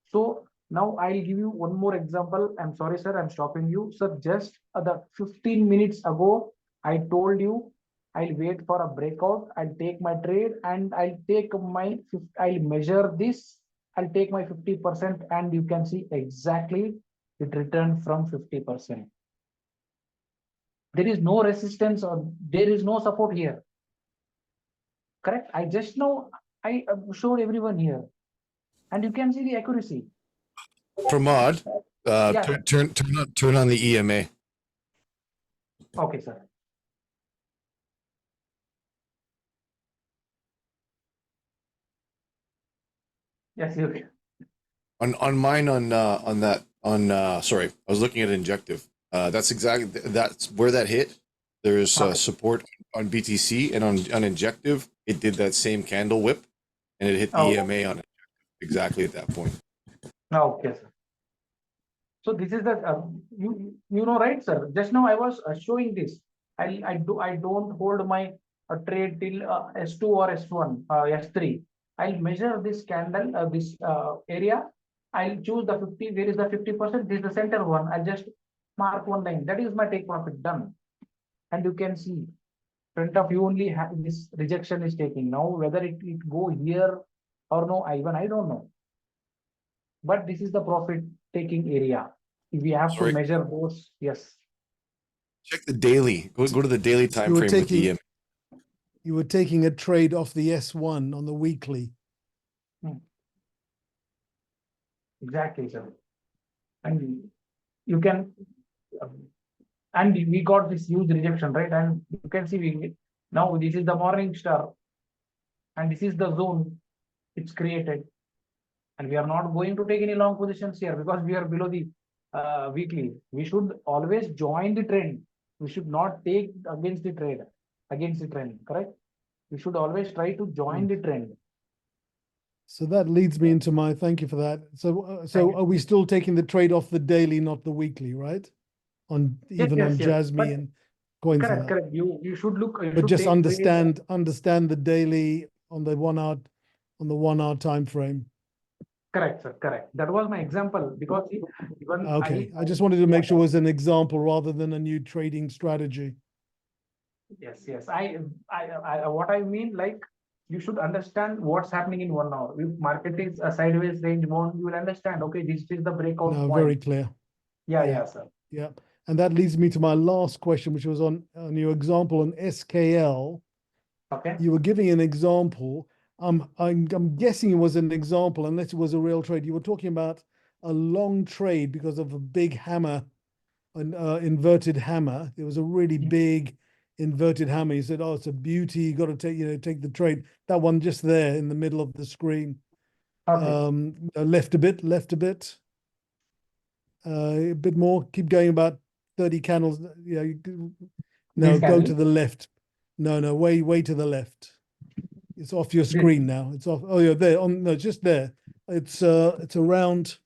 So now I'll give you one more example. I'm sorry, sir, I'm stopping you. Sir, just the 15 minutes ago, I told you I'll wait for a breakout. I'll take my trade and I'll measure this. I'll take my 50% and you can see exactly it returned from 50%. There is no resistance or there is no support here. Correct? I just know I showed everyone here and you can see the accuracy. Pramod, Yeah. turn on the EMA. Okay, sir. Yes, you can. On mine sorry, I was looking at injective. That's where that hit. There's Okay. support on BTC, and on injective it did that same candle whip, and it hit the Oh. EMA on it exactly at that point. Okay, sir. So this is the you know, right, sir? Just now I was showing this. I don't hold my trade till S2 or S1 S3. I'll measure this candle this area. I'll choose the 50. Where is the 50%? This is the center one. I'll just mark one line. That is my take profit done. And you can see front of you only this rejection is taking. Now whether it go here or no, I don't know. But this is the profit taking area. If we have Sorry. to measure those, yes. Check the daily. Go to the daily time You were frame with the taking EMA. you were taking a trade off the S1 on the weekly. Exactly, sir. And you can, and we got this huge rejection, right? And you can see now this is the morning star. and this is the zone it's created. And we are not going to take any long positions here because we are below the weekly. We should always join the trend. We should not take against the trend, correct? We should always try to join the trend. So that leads me into my, thank you for that. So, Thank so you. are we still taking the trade off the daily, not the weekly, right? On even on yes. Jasmy But and coins and correct, that. correct. You should look. You But should just take trade. understand the daily on the 1 hour, on the 1 hour time frame. Correct, sir. Correct. That was my example because even Okay, I just wanted to make sure it was an example rather than a new trading strategy. Yes. What I mean, like, you should understand what's happening in 1 hour. If market is a sideways range bound, you will understand. Okay, this is the breakout No, point. very clear. Yeah, sir. Yeah, and that leads me to my last question, which was on your example on SKL. Okay. You were giving an example. I'm guessing it was an example, unless it was a real trade. You were talking about a long trade because of a big hammer, an inverted hammer. There was a really big inverted hammer. You said, "Oh, it's a beauty. You got to take the trade." That one just there in the middle of the screen. Okay. Left a bit. A bit more. Keep going about 30 candles. Yeah. No, This go candle? to the left. No, way to the left. It's off your This. screen now. It's off. Oh, yeah, there. No, just there. It's around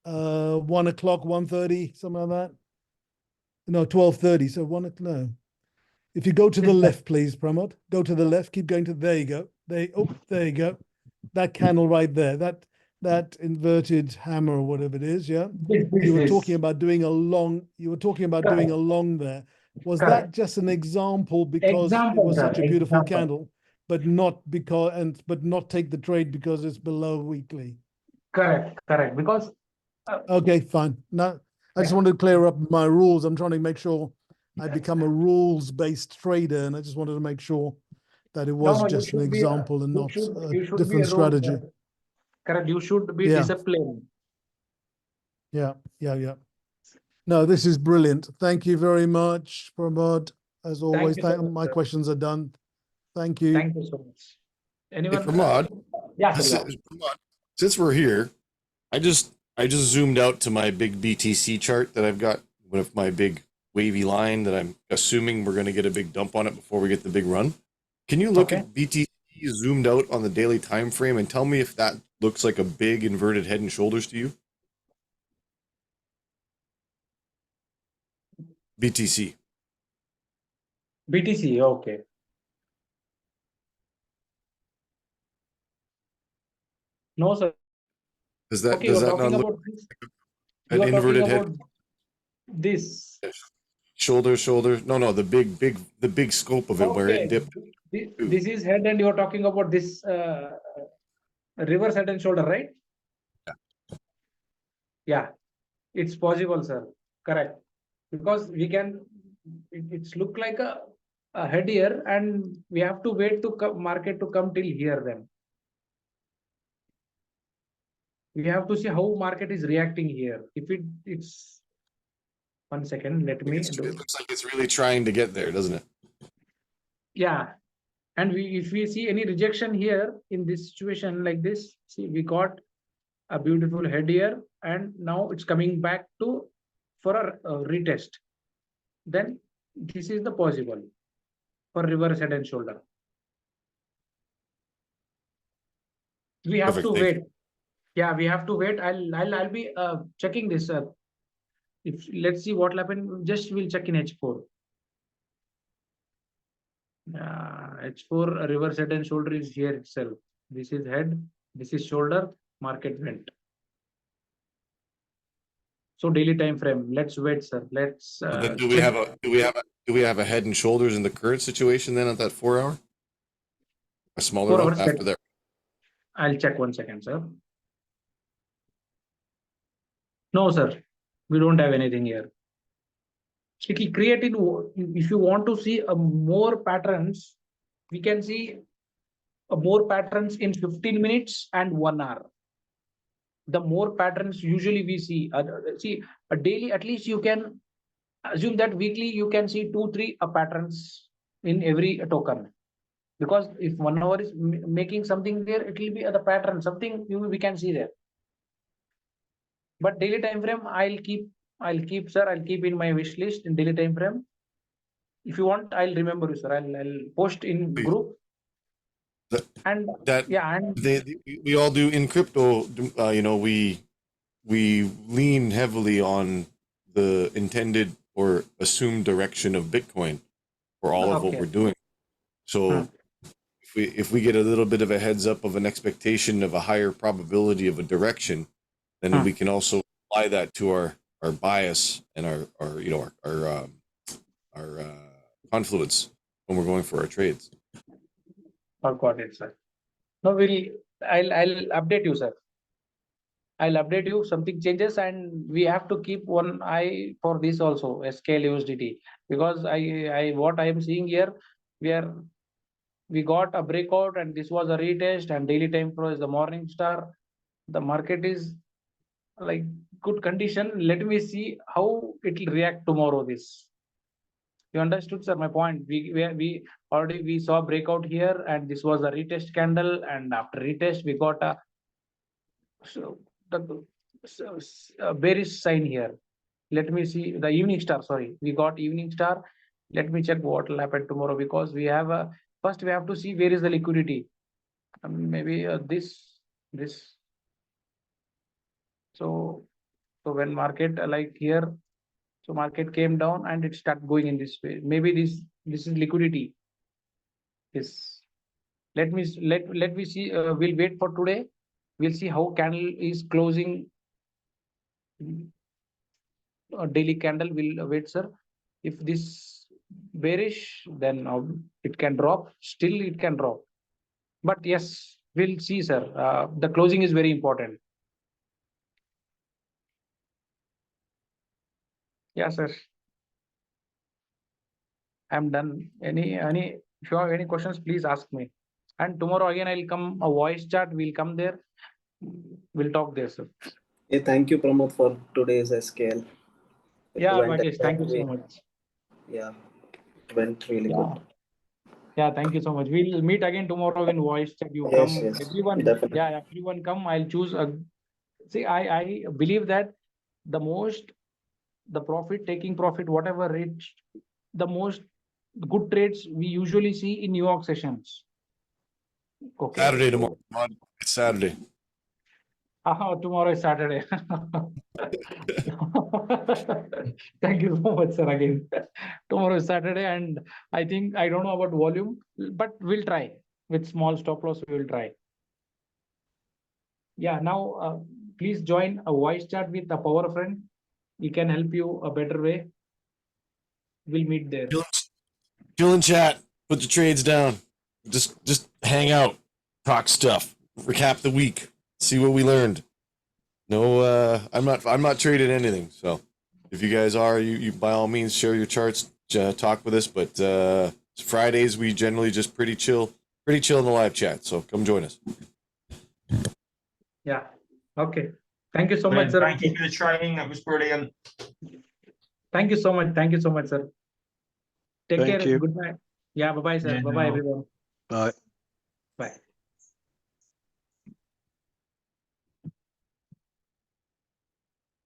1 o'clock, 1:30, something like that. No, 12:30. So no. If you go to the This one. left, please, Pramod. Go to the left. Keep going to there you go. There you go. That candle right there. That inverted hammer or whatever it is, yeah. You were talking about doing a long. You were talking about doing a long there. Was Correct. that just an example because it Example, was sir. such a beautiful Example. candle, but not but not take the trade because it's below weekly? Correct. Because Okay, fine. No, I just wanted to clear up my rules. I'm trying to make sure I become a rules-based trader, and I just wanted to make sure that it was you just an should be. example and You not should. a You should be different a role, strategy. sir. Correct. You should be Yeah. disciplined. Yeah. No, this is brilliant. Thank you very much, Pramod. As always, you so much, my sir. questions are done. Thank you. Thank you so much. Hey, Anyone? Pramod, Yeah, sir. Pramod, since we're here, I just zoomed out to my big BTC chart that I've got with my big wavy line that I'm assuming we're going to get a big dump on it before we get the big run. Can you look Okay. at BTC zoomed out on the daily time frame and tell me if that looks like a big inverted head and shoulders to you? BTC. BTC. Okay. No, sir. Does that Okay, you are not talking look about this. an You are talking inverted head? about this. Shoulder. No, the big scope of it where it Okay. dipped. This is head, and you are talking about this reverse head and shoulder, right? Yeah, it's possible, sir. Correct. Because we can. It's look like a head here, and we have to wait to market to come till here. Then we have to see how market is reacting here. If it's 1 second, let me It do. looks like it's really trying to get there, doesn't it? Yeah, and if we see any rejection here in this situation like this, see, we got a beautiful head here, and now it's coming back to for a retest. Then this is the possible for reverse head and shoulder. We have Perfect, to thank wait. you. Yeah, we have to wait. I'll be checking this. If let's see what will happen. Just we'll check in H4. H4 reverse head and shoulder is here itself. This is head. This is shoulder. Market went. So daily time frame. Let's wait, sir. Let's. But then do we have a head and shoulders in the current situation then at that 4 hour? A smaller 4 one hours. after that. I'll check 1 second, sir. No, sir. We don't have anything here. Sticky creating. If you want to see more patterns, we can see more patterns in 15 minutes and 1 hour. The more patterns usually we see. See a daily, at least you can assume that weekly you can see 2-3 patterns in every token. because if 1 hour is making something there, it will be the pattern, something we can see there. But daily time frame, I'll keep, sir. I'll keep in my wish list in daily time frame. If you want, I'll remember you, sir. I'll post in Please. group. That- And That yeah, and we all do in crypto. You know, we lean heavily on the intended or assumed direction of Bitcoin for all of what okay. we're doing. So if we get a little bit of a heads up of an expectation of a higher probability of a direction, then we can also apply that to our bias and our you know our confluence when we're going for our trades. Got it, sir. No, I'll update you, sir. I'll update you. Something changes, and we have to keep one eye for this also, SKL USDT, because what I am seeing here, we got a breakout, and this was a retest, and daily time flow is the morning star. The market is like good condition. Let me see how it will react tomorrow. This you understood, sir? My point. We already saw breakout here, and this was a retest candle, and after retest we got a bearish sign here. Let me see the evening star. Sorry, we got evening star. Let me check what will happen tomorrow, because we have a first we have to see where is the liquidity. Maybe this. So when market like here, so market came down and it started going in this way. Maybe this is liquidity. Yes. Let me see. We'll wait for today. We'll see how candle is closing. A daily candle will wait, sir. If this bearish, then it can drop. Still, it can drop. But yes, we'll see, sir. The closing is very important. Yeah, sir. I'm done. If you have any questions, please ask me. And tomorrow again, I'll come a voice chat. We'll come there. We'll talk there, sir. Hey, thank you, Pramod, for today's SKL. Yeah, went Rakesh, thank you so much. Yeah, it went really Yeah. good. Yeah, thank you so much. We'll meet again tomorrow in voice chat. You Yes, come, yes, everyone. definitely. Yeah, everyone come. I'll choose a. See, I believe that the profit taking profit, whatever rate, the most good trades we usually see in New York sessions. Okay. Saturday tomorrow. It's Saturday. Tomorrow is Saturday. Thank you so much, sir. Again, tomorrow is Saturday, and I think I don't know about volume, but we'll try with small stop loss. We will try. Yeah. Now, please join a voice chat with a power friend. He can help you a better way. We'll meet there. Chill and chat. Put the trades down. Just hang out. Talk stuff. Recap the week. See what we learned. No, I'm not trading anything. So if you guys are, you by all means share your charts. Talk with us. But Fridays we generally just pretty chill in the live chat. So come join us. Yeah. Okay. Thank you so much, sir. Thank you for the training. That was brilliant. Thank you so much. Thank you so much, sir. Take Thank care. you. Good night. Yeah. Bye bye, sir. Yeah, Bye bye, no. everyone. Bye. Bye.